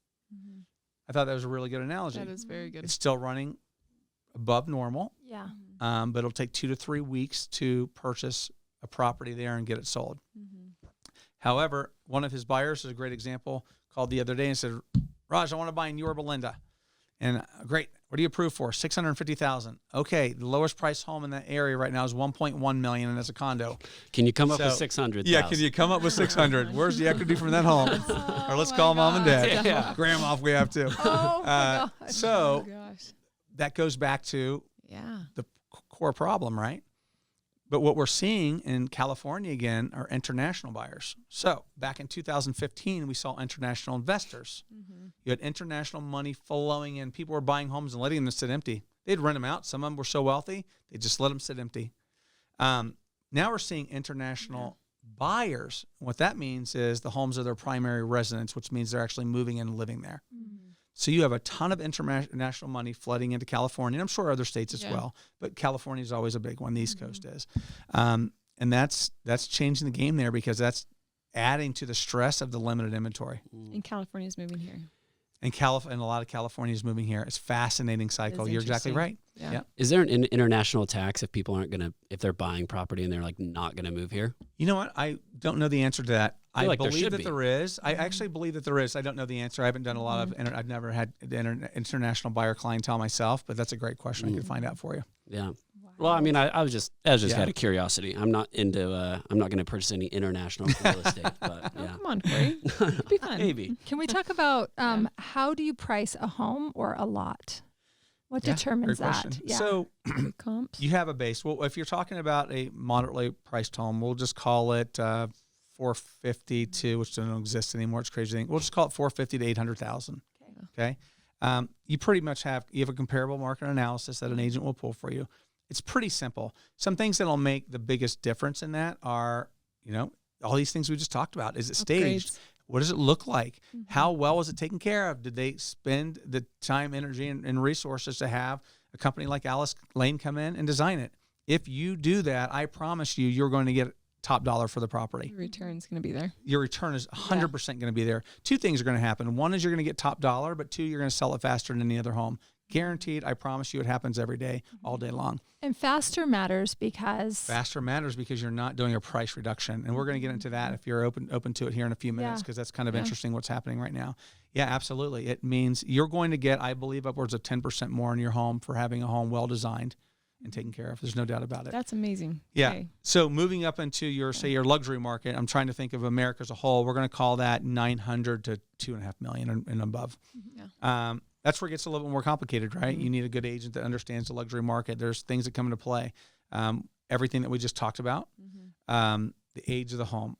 I thought that was a really good analogy. That is very good. It's still running above normal, Yeah. but it'll take 2 to 3 weeks to purchase a property there and get it sold. However, one of his buyers is a great example, called the other day and said, Raj, I want to buy in Yorba Linda. And great, what do you approve for? $650,000. Okay, the lowest price home in that area right now is $1.1 million, and it's a condo. Can you come up with So, 600? Yeah, can you come up with 600? Where's the equity from that home? Or let's call mom and dad. Yeah. Grandma if we have to. Oh, my gosh. So gosh. that goes back to Yeah. the core problem, right? But what we're seeing in California again are international buyers. So back in 2015, we saw international investors. You had international money flowing in. People were buying homes and letting them sit empty. They'd rent them out. Some of them were so wealthy, they just let them sit empty. Now we're seeing international buyers. What that means is the homes are their primary residence, which means they're actually moving in and living there. So you have a ton of international money flooding into California, and I'm sure other states as well, but California is always a big one. The East Coast is. And that's changing the game there because that's adding to the stress of the limited inventory. And California's moving here. And a lot of California is moving here. It's a fascinating cycle. You're exactly right. Yeah. Is there an international tax if people aren't if they're buying property and they're like not going to move here? You know what? I don't know the answer to that. I like believe that there is. I actually believe that there is. I don't know the answer. I haven't done a lot of, I've never had the international buyer clientele myself, but that's a great question. I can find out for you. Yeah. Well, I mean, I was just out of curiosity. I'm not I'm not going to purchase any international real estate, but yeah. Come on, Corey. It'd be fun. Maybe. Can we talk about how do you price a home or a lot? What determines great that? question. Yeah. So Comps. you have a base. Well, if you're talking about a moderately priced home, we'll just call it 450 to, which don't exist anymore. It's crazy thing. We'll just call it 450 to 800,000. Okay. You pretty much have a comparable market analysis that an agent will pull for you. It's pretty simple. Some things that'll make the biggest difference in that are, all these things we just talked about. Is it staged? Upgrades. What does it look like? How well was it taken care of? Did they spend the time, energy, and resources to have a company like Alice Lane come in and design it? If you do that, I promise you, you're going to get top dollar for the property. Your return's going to be there. Your return is 100% going to be there. Two things are going to happen. One is you're going to get top dollar, but two, you're going to sell it faster than any other home. Guaranteed, I promise you it happens every day, all day long. And faster matters because you're not doing a price reduction. And we're going to get into that if you're open to it here in a few minutes because that's kind of interesting what's happening right now. Yeah, absolutely. It means you're going to get, I believe, upwards of 10% more in your home for having a home well designed and taken care of. There's no doubt about it. That's amazing. Yeah. Okay. So moving up into your luxury market, I'm trying to think of America as a whole. We're going to call that 900 to 2.5 million and above. Yeah. That's where it gets a little bit more complicated, right? You need a good agent that understands the luxury market. There's things that come into play. Everything that we just talked about, the age of the home,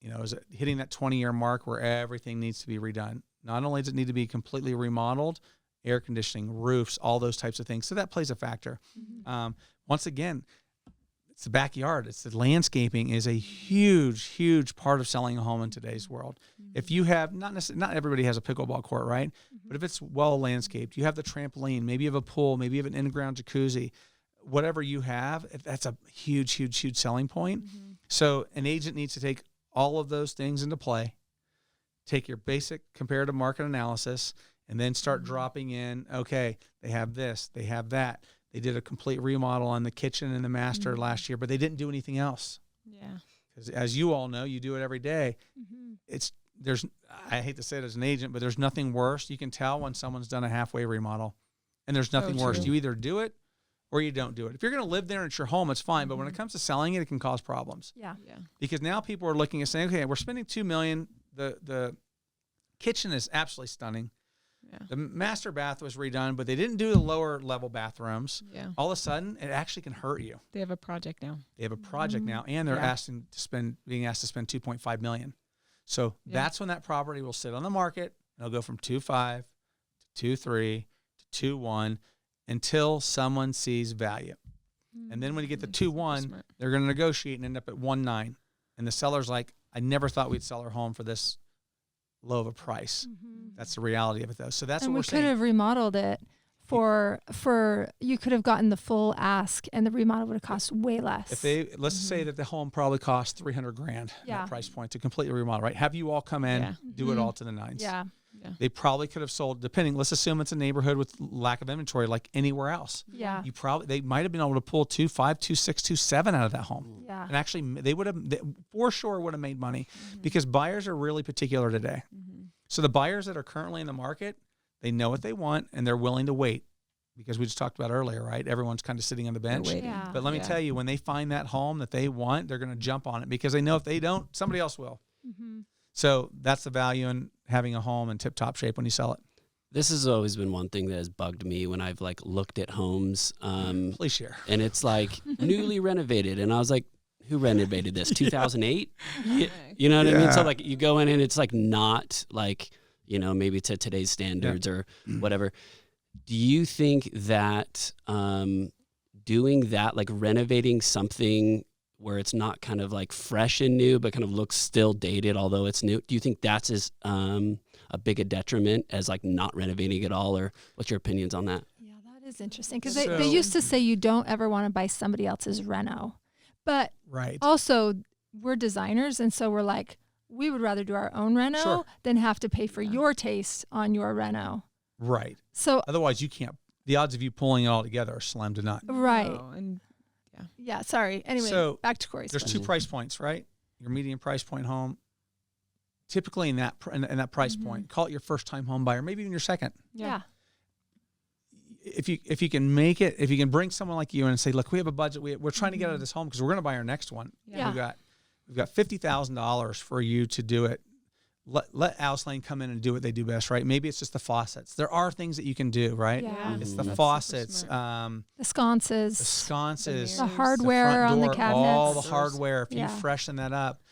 is it hitting that 20-year mark where everything needs to be redone? Not only does it need to be completely remodeled, air conditioning, roofs, all those types of things. So that plays a factor. Once again, it's the backyard. It's the landscaping is a huge, huge part of selling a home in today's world. If you have, not everybody has a pickleball court, right? But if it's well landscaped, you have the trampoline, maybe you have a pool, maybe you have an in-ground jacuzzi, whatever you have, that's a huge, huge, huge selling point. So an agent needs to take all of those things into play, take your basic comparative market analysis, and then start dropping in, okay, they have this, they have that. They did a complete remodel on the kitchen and the master last year, but they didn't do anything else. Yeah. Because as you all know, you do it every day. I hate to say it as an agent, but there's nothing worse. You can tell when someone's done a halfway remodel, and there's nothing worse. True. You either do it or you don't do it. If you're going to live there and it's your home, it's fine. But when it comes to selling it, it can cause problems. Yeah. Because now people are looking and saying, okay, we're spending $2 million. The kitchen is absolutely stunning. Yeah. The master bath was redone, but they didn't do the lower level bathrooms. Yeah. All of a sudden, it actually can hurt you. They have a project now. They have a project now, and they're being asked to spend $2.5 million. So that's when that property will sit on the market. It'll go from 2.5 to 2.3 to 2.1 until someone sees value. And then when you get to 2.1, they're going to negotiate and end up at 1.9. And the seller's like, I never thought we'd sell our home for this low of a price. That's the reality of it, though. So that's what we're saying. We could have remodeled it for you could have gotten the full ask, and the remodel would have cost way less. If let's say that the home probably cost $300,000 that price point to completely remodel, right? Have you all come in, do it all to the nines. Yeah. They probably could have sold, depending. Let's assume it's a neighborhood with lack of inventory, like anywhere else. Yeah. They might have been able to pull 2.5, 2.6, 2.7 out of that home. Yeah. And actually, they for sure would have made money because buyers are really particular today. So the buyers that are currently in the market, they know what they want and they're willing to wait, because we just talked about earlier, right? Everyone's kind of sitting on the bench. Yeah. But let me tell you, when they find that home that they want, they're going to jump on it because they know if they don't, somebody else will. So that's the value in having a home in tip-top shape when you sell it. This has always been one thing that has bugged me when I've like looked at homes. Please share. And it's like newly renovated. And I was like, who renovated this? 2008? You know what I mean? So like you go in and it's like not like, you know, maybe to today's standards or whatever. Do you think that doing that, like renovating something where it's not kind of like fresh and new, but kind of looks still dated, although it's new, do you think that's as a big a detriment as like not renovating at all? Or what's your opinions on that? Yeah, that is interesting because they used to say you don't ever want to buy somebody else's reno. But also we're designers, and so we're like, we would rather do our own reno than have to pay for your taste on your reno. Right. So otherwise you can't, the odds of you pulling it all together are slim to none. Right. Oh, and yeah, sorry. Anyway, so back to Corey's. There's two price points, right? Your median price point home. Typically in that price point, call it your first time home buyer, maybe even your second. Yeah. If you can make it, if you can bring someone like you in and say, look, we have a budget. We're trying to get out of this home because we're going to buy our next one. Yeah. We've got $50,000 for you to do it. Let Alice Lane come in and do what they do best, right? Maybe it's just the faucets. There are things that you can do, right? Yeah. It's the faucets, the sconces, the hardware on the cabinets, all the hardware. If you freshen that up,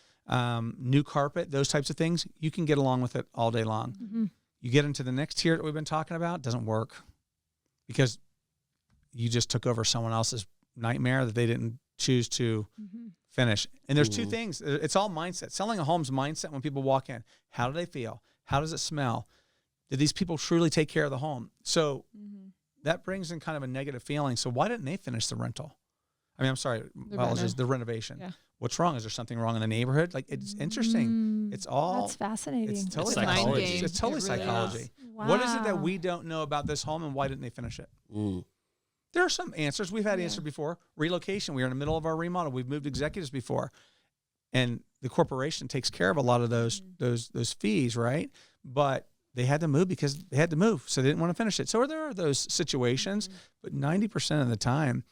new carpet, those types of things, you can get along with it all day long. Mm-hmm. You get into the next tier that we've been talking about, it doesn't work because you just took over someone else's nightmare that they didn't choose to finish. And there's two things. It's all mindset. Selling a home's mindset when people walk in. How do they feel? How does it smell? Did these people truly take care of the home? So that brings in kind of a negative feeling. So why didn't they finish the rental? I mean, I'm sorry, apologies, the renovation. Yeah. What's wrong? Is there something wrong in the neighborhood? Like, it's interesting. It's all. That's fascinating. It's totally It's psychology. psychology. It's totally It really psychology. is. Wow. What is it that we don't know about this home and why didn't they finish it? There are some answers. We've had answers before. Relocation. We are in the middle of our remodel. We've moved executives before. And the corporation takes care of a lot of those fees, right? But they had to move because they had to move, so they didn't want to finish it. So there are those situations, but 90% of the time,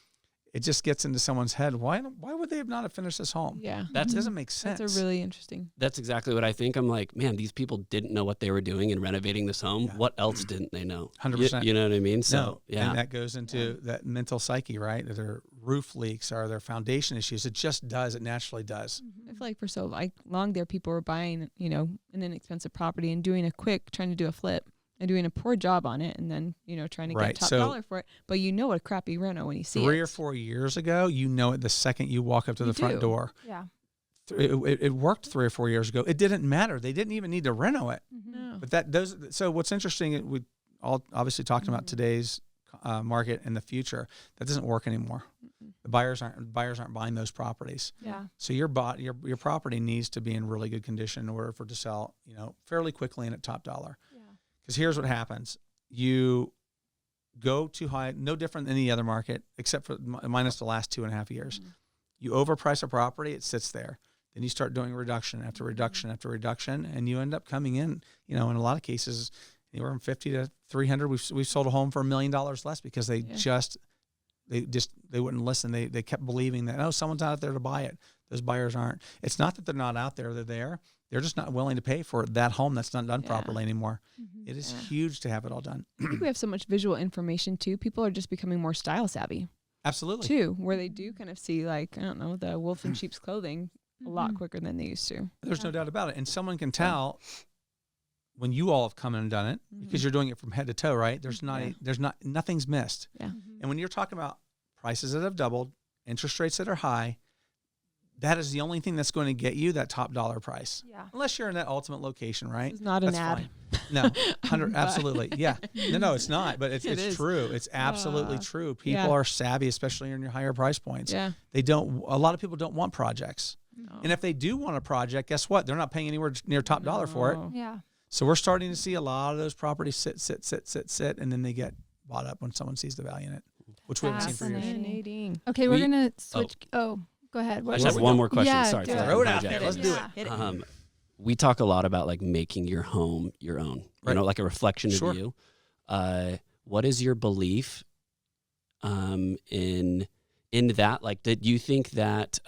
it just gets into someone's head. Why would they have not have finished this home? Yeah. That doesn't make sense. That's a really interesting. That's exactly what I think. I'm like, man, these people didn't know what they were doing in renovating this home. Yeah. What else didn't they know? 100%. You know what I mean? So, no. And that goes into that mental psyche, right? Their roof leaks or their foundation issues. It just does. It naturally does. I feel like for so long there, people were buying, an inexpensive property and trying to do a flip and doing a poor job on it, and then, trying to get top dollar for it. But you know a crappy reno when you see it. 3 or 4 years ago, you know it the second you walk up to the front door. Yeah. It worked 3 or 4 years ago. It didn't matter. They didn't even need to reno it. No. But so what's interesting, we all obviously talking about today's market and the future. That doesn't work anymore. The buyers aren't buying those properties. Yeah. So your property needs to be in really good condition in order for it to sell, fairly quickly and at top dollar. Because here's what happens. You go too high, no different than any other market, except for minus the last 2.5 years. You overprice a property, it sits there. Then you start doing reduction after reduction after reduction, and you end up coming in, in a lot of cases, anywhere from 50 to 300. We've sold a home for $1 million less because they wouldn't listen. They kept believing that, someone's out there to buy it. Those buyers aren't. It's not that they're not out there, they're there. They're just not willing to pay for that home that's not done properly anymore. It is huge to have it all done. I think we have so much visual information too. People are just becoming more style savvy. Absolutely. Too, where they do kind of see the wolf in sheep's clothing a lot quicker than they used to. There's no doubt about it. And someone can tell when you all have come in and done it because you're doing it from head to toe, right? Nothing's missed. Yeah. And when you're talking about prices that have doubled, interest rates that are high, that is the only thing that's going to get you that top dollar price. Yeah. Unless you're in that ultimate location, right? It's not an ad. Fine. No, absolutely. Yeah. No, it's not, but it's true. It's absolutely true. People are savvy, especially in your higher price points. Yeah. A lot of people don't want projects. No. And if they do want a project, guess what? They're not paying anywhere near top dollar for it. Yeah. So we're starting to see a lot of those properties sit, and then they get bought up when someone sees the value in it, which we haven't seen for years. Fascinating. Okay, we're going to switch. Go ahead. I just have one more question. Yeah, Sorry. Throw it out there. Let's do it. We talk a lot about like making your home your own, like a reflection of you. What is your belief in that? Like, did you think that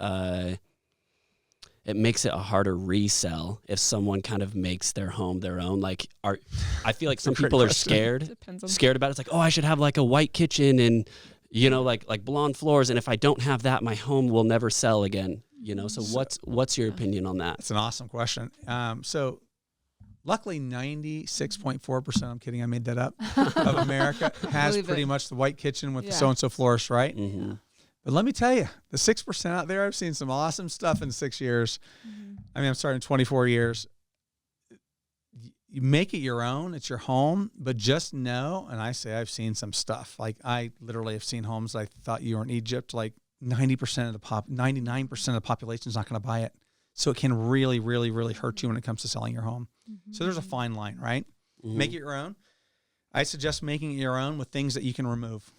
it makes it a harder resell if someone kind of makes their home their own. Like, I feel like some people are scared about it. It's like, oh, I should have like a white kitchen and, you know, like blonde floors. And if I don't have that, my home will never sell again. You know, so what's your opinion on that? That's an awesome question. So luckily 96.4%, I'm kidding, I made that up, of America has pretty much the white kitchen with the so-and-so florist, right? Mm-hmm. But let me tell you, the 6% out there, I've seen some awesome stuff in 6 years. I mean, I'm starting 24 years. You make it your own. It's your home. But just know, and I say I've seen some stuff. Like, I literally have seen homes I thought you were in Egypt. Like 99% of the population is not going to buy it. So it can really, really, really hurt you when it comes to selling your home. So there's a fine line, right? Make it your own. I suggest making it your own with things that you can remove.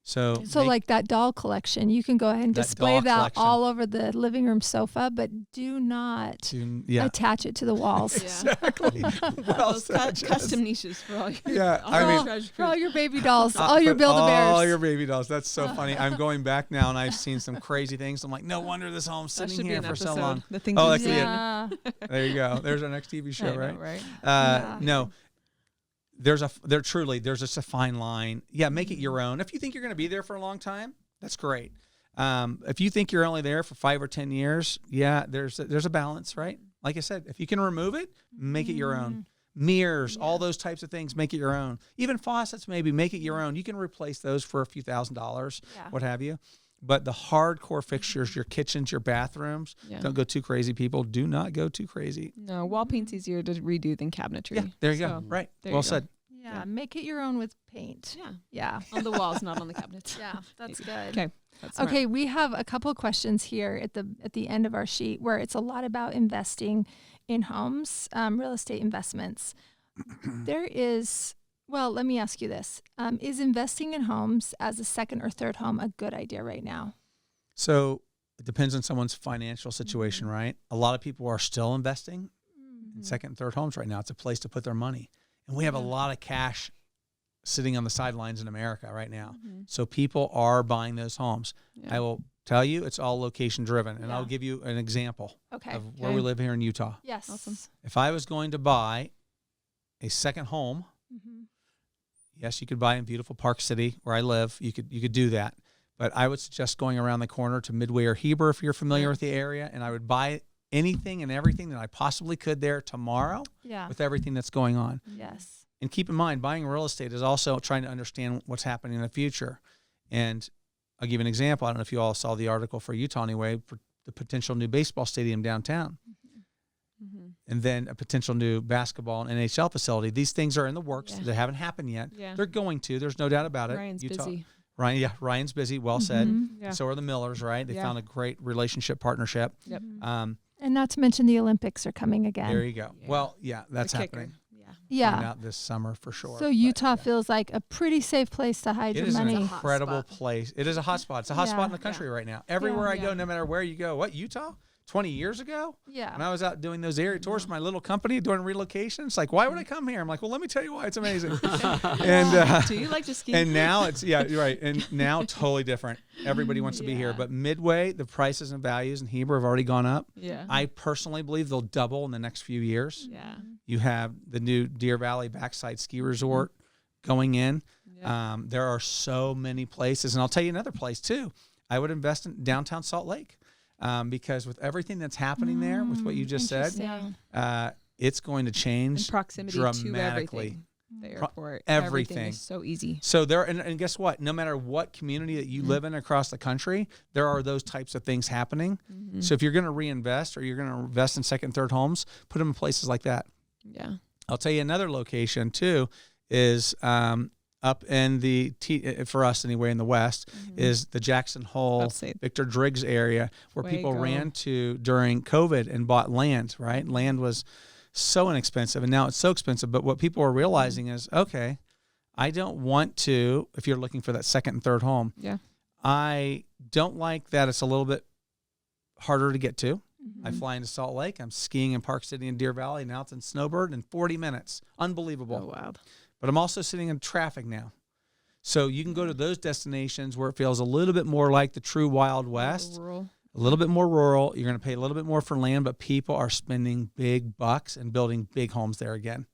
So like that doll collection, you can go ahead and display that all over the living room sofa, but do not attach it to the walls. Exactly. Well said, custom niches for all your for all your baby dolls, all your Build-A-Bears. All your baby dolls. That's so funny. I'm going back now and I've seen some crazy things. I'm like, no wonder this home's sitting here for so long. The things There you go. There's our next TV show, right? Right. No. There's just a fine line. Yeah, make it your own. If you think you're going to be there for a long time, that's great. If you think you're only there for 5 or 10 years, there's a balance, right? Like I said, if you can remove it, make it your own. Mirrors, all those types of things, make it your own. Even faucets, maybe make it your own. You can replace those for a few $1,000s, what have you. But the hardcore fixtures, your kitchens, your bathrooms, don't go too crazy, people. Do not go too crazy. No, wall paint's easier to redo than cabinetry. Yeah, there you go. Right. Well said. Yeah, make it your own with paint. Yeah. On the walls, not on the cabinets. Yeah, that's good. Okay. Okay, we have a couple of questions here at the end of our sheet where it's a lot about investing in homes, real estate investments. Let me ask you this. Is investing in homes as a second or third home a good idea right now? So it depends on someone's financial situation, right? A lot of people are still investing in second and third homes right now. It's a place to put their money. And we have a lot of cash sitting on the sidelines in America right now. So people are buying those homes. I will tell you, it's all location driven. And I'll give you an example of where we live here in Utah. Yes. Awesome. If I was going to buy a second home, yes, you could buy in beautiful Park City where I live. You could do that. But I would suggest going around the corner to Midway or Heber if you're familiar with the area. And I would buy anything and everything that I possibly could there tomorrow with everything that's going on. Yes. And keep in mind, buying real estate is also trying to understand what's happening in the future. And I'll give you an example. I don't know if you all saw the article for Utah anyway, for the potential new baseball stadium downtown. And then a potential new basketball and NHL facility. These things are in the works. They haven't happened yet. They're going to. There's no doubt about it. Ryan's busy. Ryan's busy. Well said. So are the Millers, right? They found a great relationship partnership. Yep. And not to mention the Olympics are coming again. There you go. Well, that's happening. Yeah. Out this summer for sure. So Utah feels like a pretty safe place to hide your money. It is an incredible place. It is a hot spot. It's a hot spot in the country right now. Everywhere I go, no matter where you go. What, Utah? 20 years ago? Yeah. When I was out doing those area tours for my little company doing relocation, it's like, why would I come here? I'm like, well, let me tell you why. It's amazing. And do you like to ski? And now it's, you're right. And now totally different. Everybody wants to be here. But Midway, the prices and values in Heber have already gone up. Yeah. I personally believe they'll double in the next few years. Yeah. You have the new Deer Valley Backside Ski Resort going in. There are so many places. And I'll tell you another place too. I would invest in downtown Salt Lake. Because with everything that's happening there, with what you just said, it's going to change and proximity dramatically. To everything. The airport, everything is so easy. So there, and guess what? No matter what community that you live in across the country, there are those types of things happening. So if you're going to reinvest or you're going to invest in second, third homes, put them in places like that. Yeah. I'll tell you another location too is up in the for us anyway in the West is the Jackson Hole, Victor Driggs area where people ran to during COVID and bought land, right? Land was so inexpensive and now it's so expensive. But what people are realizing is, okay, I don't want to, if you're looking for that second and third home, I don't like that it's a little bit harder to get to. I fly into Salt Lake. I'm skiing in Park City and Deer Valley. Now it's in Snowbird in 40 minutes. Unbelievable. Oh, wow. But I'm also sitting in traffic now. So you can go to those destinations where it feels a little bit more like the true Wild West. a little bit more rural. You're going to pay a little bit more for land, but people are spending big bucks and building big homes there again.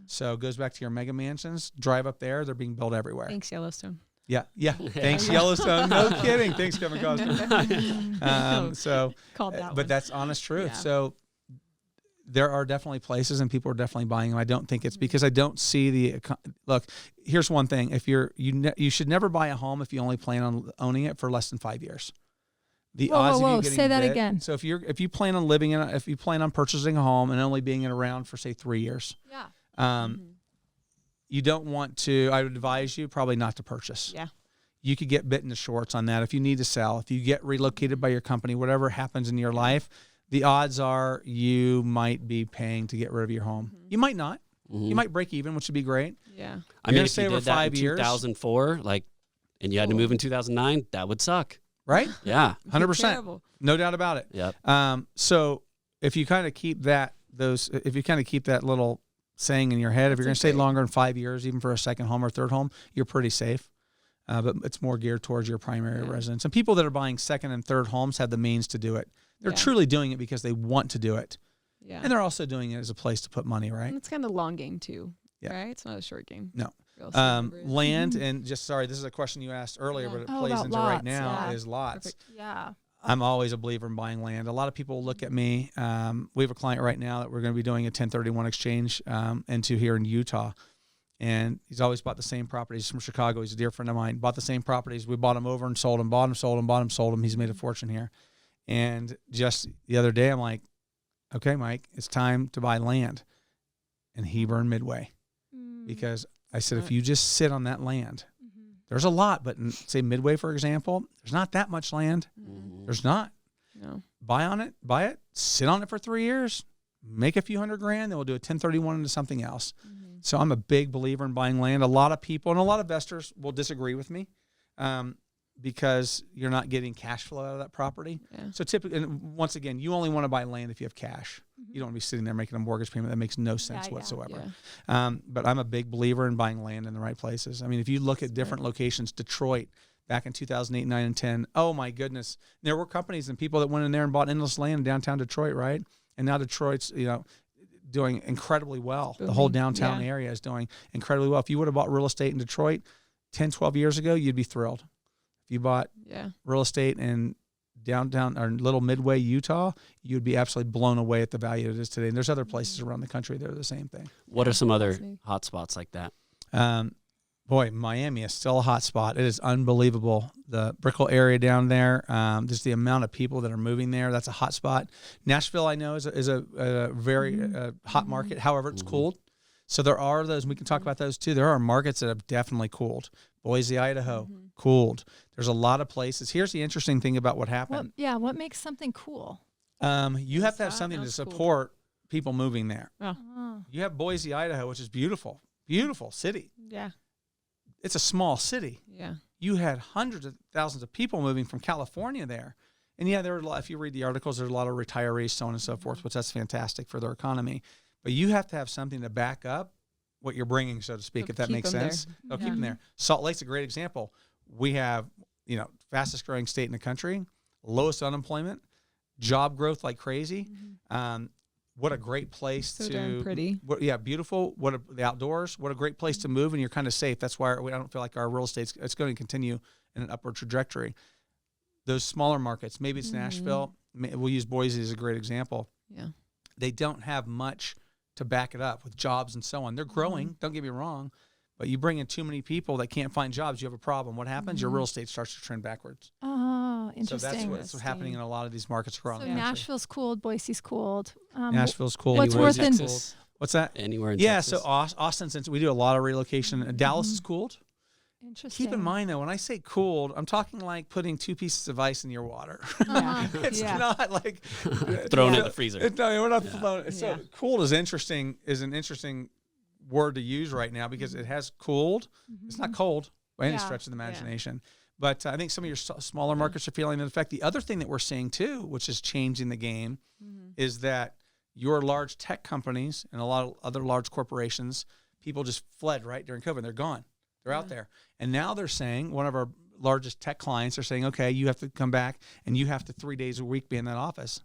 So it goes back to your mega mansions. Drive up there. They're being built everywhere. Thanks, Yellowstone. Yeah. Thanks, Yellowstone. No kidding. Thanks, Kevin Costner. Called that but one. that's honest truth. Yeah. So there are definitely places, and people are definitely buying them. I don't think it's because I don't see look. Here's one thing: if you should never buy a home if you only plan on owning it for less than 5 years. The odds of you getting say that bit, again. So if you plan on living in if you plan on purchasing a home and only being around for say 3 years, you don't want to. I would advise you probably not to purchase. Yeah. You could get bit in the shorts on that if you need to sell. If you get relocated by your company, whatever happens in your life, the odds are you might be paying to get rid of your home. You might not. You might break even, which would be great. Yeah. I mean, if say you over did that 5 in years, 2004, and you had to move in 2009, that would suck. right? Yeah. 100%. Terrible. No doubt about it. Yep. So if you kind of keep that little saying in your head, if you're going to stay longer than 5 years, even for a second home or third home, you're pretty safe. But it's more geared towards your primary residence. And people that are buying second and third homes have the means to do it. They're truly doing it because they want to do it. Yeah. And they're also doing it as a place to put money, right? And it's kind of a long game too. Yeah. Right? It's not a short game. No. Real estate numbers. Land and this is a question you asked earlier, but it plays about into lots, right now yeah. is lots. Perfect. Yeah. I'm always a believer in buying land. A lot of people look at me. We have a client right now that we're going to be doing a 1031 exchange into here in Utah. And he's always bought the same properties. He's from Chicago. He's a dear friend of mine. Bought the same properties. We bought them over and sold them, bought them, sold them, bought them, sold them. He's made a fortune here. And just the other day, I'm like, okay, Mike, it's time to buy land. And he burned midway. Because I said, if you just sit on that land, there's a lot, but in, say Midway, for example, there's not that much land. There's not. No. Buy it, sit on it for 3 years, make a few $100,000, then we'll do a 1031 into something else. So I'm a big believer in buying land. A lot of people and a lot of investors will disagree with me because you're not getting cash flow out of that property. Yeah. So typically, and once again, you only want to buy land if you have cash. You don't want to be sitting there making a mortgage payment. That makes no sense whatsoever. Yeah. But I'm a big believer in buying land in the right places. I mean, if you look at different locations, Detroit, back in 2008, 9, and 10, oh my goodness. There were companies and people that went in there and bought endless land in downtown Detroit, right? And now Detroit's, doing incredibly well. Booming. The whole downtown area is doing incredibly well. If you would have bought real estate in Detroit 10, 12 years ago, you'd be thrilled. If you bought real estate in downtown or little Midway, Utah, you'd be absolutely blown away at the value it is today. And there's other places around the country that are the same thing. What are some other hot spots like that? Miami is still a hot spot. It is unbelievable. The Brickell area down there, just the amount of people that are moving there, that's a hot spot. Nashville, I know, is a very hot market. However, it's cooled. So there are those, we can talk about those too. There are markets that have definitely cooled. Boise, Idaho, cooled. There's a lot of places. Here's the interesting thing about what happened. What makes something cool? You have to have something to support people moving there. Oh. You have Boise, Idaho, which is beautiful. Beautiful city. Yeah. It's a small city. Yeah. You had hundreds of thousands of people moving from California there. And there were a lot, if you read the articles, there's a lot of retirees, so on and so forth, which that's fantastic for their economy. But you have to have something to back up what you're bringing, so to speak, if that makes sense. Keep them there. Salt Lake's a great example. We have, fastest growing state in the country, lowest unemployment, job growth like crazy. What a great place So darn pretty. Beautiful. The outdoors. What a great place to move, and you're kind of safe. That's why I don't feel like our real estate's it's going to continue in an upward trajectory. Those smaller markets, maybe it's Nashville. We'll use Boise as a great example. Yeah. They don't have much to back it up with jobs and so on. They're growing. Don't get me wrong, but you bring in too many people that can't find jobs, you have a problem. What happens? Your real estate starts to trend backwards. Oh, interesting. So that's what's happening in a lot of these markets around the country. Nashville's cooled, Boise's cooled. Nashville's cooled. What's worth in Texas. What's that? Anywhere in Yeah, Texas. so Austin, since we do a lot of relocation, Dallas is cooled. Interesting. Keep in mind, though, when I say cooled, I'm talking like putting 2 pieces of ice in your water. It's not like thrown in the freezer. No, we're not throwing. So cooled is an interesting word to use right now because it has cooled. It's not cold by any stretch of the imagination. But I think some of your smaller markets are feeling the effect. The other thing that we're seeing too, which is changing the game, is that your large tech companies and a lot of other large corporations, people just fled right during COVID. They're gone. They're out there. And now they're saying, one of our largest tech clients are saying, okay, you have to come back and you have to 3 days a week be in that office.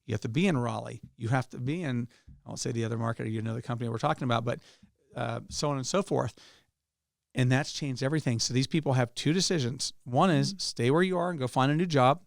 You have to be in Raleigh. You have to be in, I won't say the other market, the company we're talking about, but so on and so forth. And that's changed everything. So these people have two decisions. One is stay where you are and go find a new job.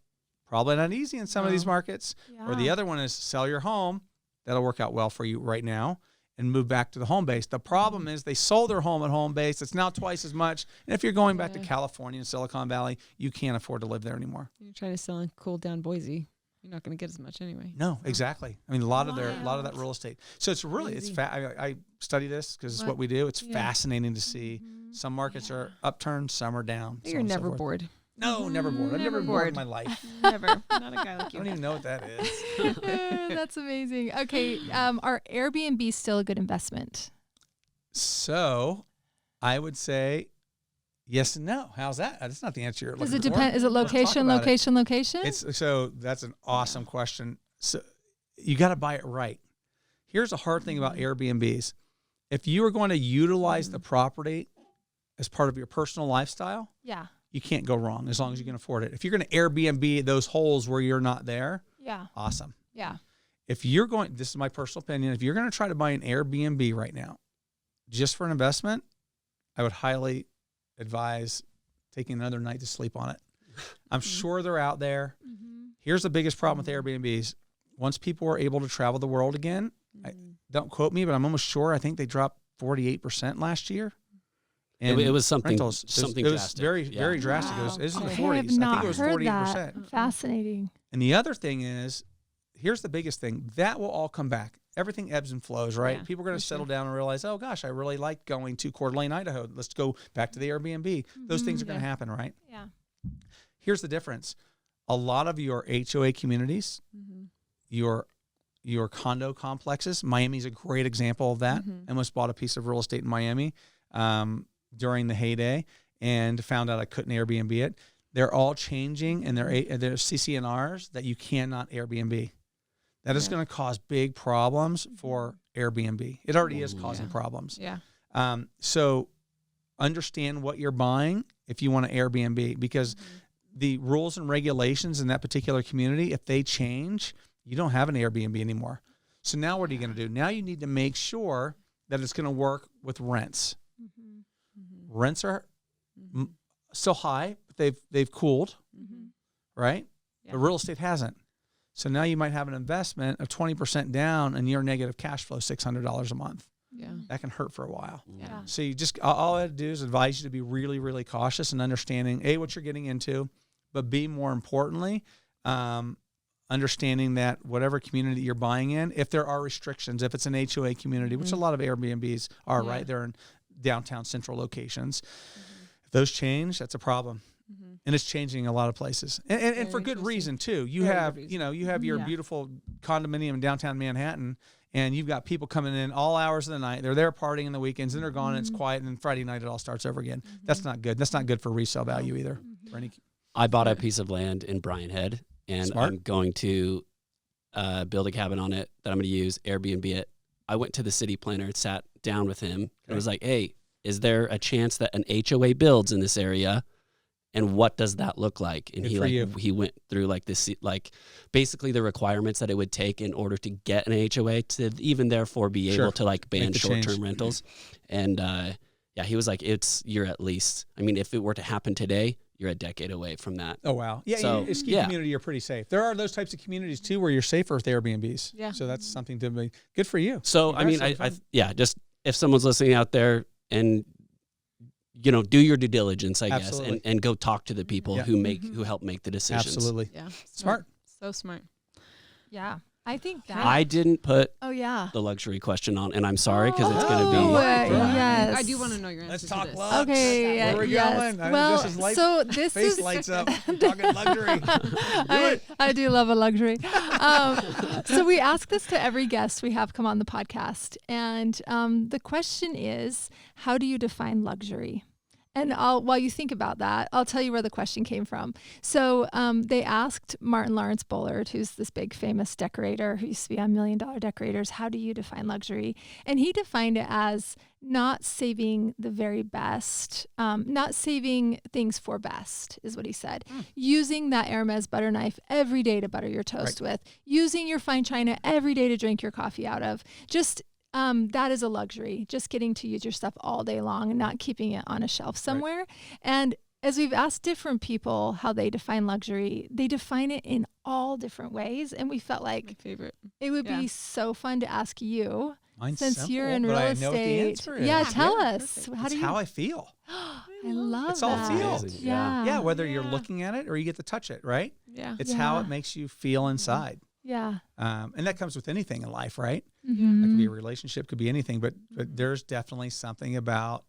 Probably not easy in some of these markets. Yeah. Or the other one is sell your home. That'll work out well for you right now and move back to the home base. The problem is they sold their home at home base. It's now twice as much. And if you're going back to California and Silicon Valley, you can't afford to live there anymore. You're trying to sell and cool down Boise. You're not going to get as much anyway. No, exactly. I mean, a lot of that real estate. So it's really, I study this because it's what we do. It's fascinating to see. Some markets are upturned, some are down. You're never bored. No, never bored. I've never been bored in my life. Never. Not a guy like you. I don't even know what that is. That's amazing. Okay. Are Airbnb still a good investment? So I would say yes and no. How's that? That's not the answer you're looking for. Does it depend? Is it location? So that's an awesome question. So you got to buy it right. Here's a hard thing about Airbnbs. If you are going to utilize the property as part of your personal lifestyle, you can't go wrong as long as you can afford it. If you're going to Airbnb those holes where you're not there, awesome. Yeah. If you're going, this is my personal opinion, if you're going to try to buy an Airbnb right now, just for an investment, I would highly advise taking another night to sleep on it. I'm sure they're out there. Here's the biggest problem with Airbnbs. Once people are able to travel the world again, don't quote me, but I'm almost sure, I think they dropped 48% last year. And it was something rentals. something it was drastic. very drastic. Wow. It was in the 40s. I have not I think it was heard 48%. that. Fascinating. And the other thing is, here's the biggest thing. That will all come back. Everything ebbs and flows, right? Yeah, People are going to settle down and realize, oh, gosh, I really like going to Coeur d'Alene, Idaho. Let's go back to the Airbnb. Those things are going to happen, right? Yeah. Here's the difference. A lot of your HOA communities, your condo complexes, Miami's a great example of that. I almost bought a piece of real estate in Miami during the heyday and found out I couldn't Airbnb it. They're all changing, and they're CCNRs that you cannot Airbnb. That is going to cause big problems for Airbnb. It already is causing problems. Yeah. So understand what you're buying if you want to Airbnb, because the rules and regulations in that particular community, if they change, you don't have an Airbnb anymore. So now what are you going to do? Now you need to make sure that it's going to work with rents. Rents are still high, but they've cooled, right? Yeah. The real estate hasn't. So now you might have an investment of 20% down and your negative cash flow $600 a month. Yeah. That can hurt for a while. Yeah. So you just, all I have to do is advise you to be really, really cautious and understanding A, what you're getting into, but B, more importantly, understanding that whatever community you're buying in, if there are restrictions, if it's an HOA community, which a lot of Airbnbs are, right? They're in downtown central locations. If those change, that's a problem. And it's changing a lot of places, and for good reason too. You have your beautiful condominium in downtown Manhattan, and you've got people coming in all hours of the night. They're there partying in the weekends, and they're gone. And it's quiet, and then Friday night it all starts over again. That's not good. That's not good for resale value either. For any, I bought a piece of land in Bryan Head, and Smart. I'm going to build a cabin on it that I'm going to use, Airbnb it. I went to the city planner and sat down with him and was like, hey, is there a chance that an HOA builds in this area? And what does that look like? And he went through like this, like basically the requirements that it would take in order to get an HOA to even therefore be able to like ban short-term rentals. And he was like, you're at least, I mean, if it were to happen today, you're a decade away from that. Oh, wow. Yeah, so, in a ski community, you're pretty safe. There are those types of communities too where you're safer with Airbnbs. Yeah. So that's something to be good for you. So, I mean, just if someone's listening out there and do your due diligence, I guess, and go talk to the people who help make the decisions. Absolutely. Yeah. Smart. So smart. Yeah. I think that. I didn't put the luxury question on, and I'm sorry because it's going to be. Yes. I do want to know your answer. Let's talk to this. lux. Okay. Where are we going? Well, so this face is lights up. I'm talking luxury. I do love a luxury. So we ask this to every guest we have come on the podcast, and the question is, how do you define luxury? And while you think about that, I'll tell you where the question came from. So they asked Martin Lawrence Bullard, who's this big famous decorator who used to be on $1 Million Decorators, how do you define luxury? And he defined it as not saving the very best, not saving things for best, is what he said. Using that Hermes butter knife every day to butter your toast with, using your fine china every day to drink your coffee out of. Just that is a luxury, just getting to use your stuff all day long and not keeping it on a shelf somewhere. And as we've asked different people how they define luxury, they define it in all different ways. And we felt like it would be so fun to ask you. Mine's since simple, you're in but real I estate. know what the answer is. Yeah, tell us. It's how I feel. I love It's all that. feel. Yeah. Yeah, whether you're looking at it or you get to touch it, right? Yeah. It's how it makes you feel inside. Yeah. And that comes with anything in life, right? Mm-hmm. That could be a relationship, could be anything, but there's definitely something about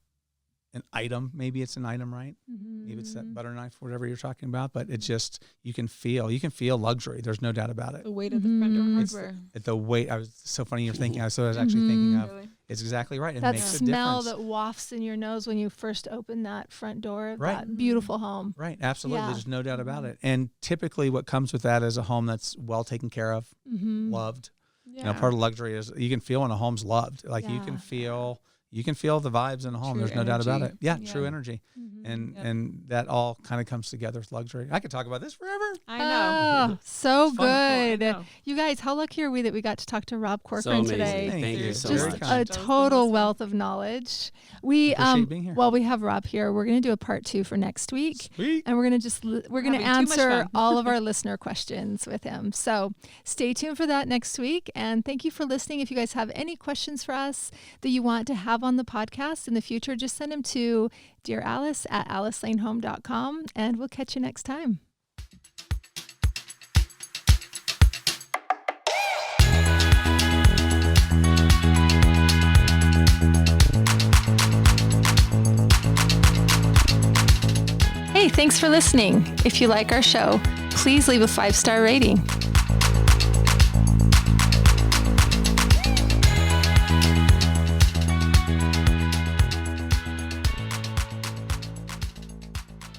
an item. Maybe it's an item, right? Mm-hmm. Maybe it's that butter knife, whatever you're talking about, but it just, you can feel luxury. There's no doubt about it. The weight of the front door It's hardware. the weight. I was so funny you're thinking. I was actually thinking of. Really? It's exactly right. It That makes smell a difference. that wafts in your nose when you first open that front door of Right. that beautiful home. Right, absolutely. Yeah. There's no doubt about it. And typically, what comes with that is a home that's well taken care of, Mm-hmm. loved. Yeah. You know, part of luxury is you can feel when a home's loved. Like you can feel the vibes in a home. True There's no doubt about energy. it. Yeah, Yeah. true energy. And that all kind of comes together with luxury. I could talk about this forever. I know. Oh, so It's fun. good. I know. You guys, how lucky are we that we got to talk to Rob So Corcoran amazing. today? Thank you so Just much. a total wealth of knowledge. We Appreciate being here. while we have Rob here, we're going to do a part 2 for next week. Sweet. And we're going to having too much answer fun. all of our listener questions with him. So stay tuned for that next week. And thank you for listening. If you guys have any questions for us that you want to have on the podcast in the future, just send them to dearalice@alicelanehome.com, and we'll catch you next time. Hey, thanks for listening. If you like our show, please leave a 5-star rating.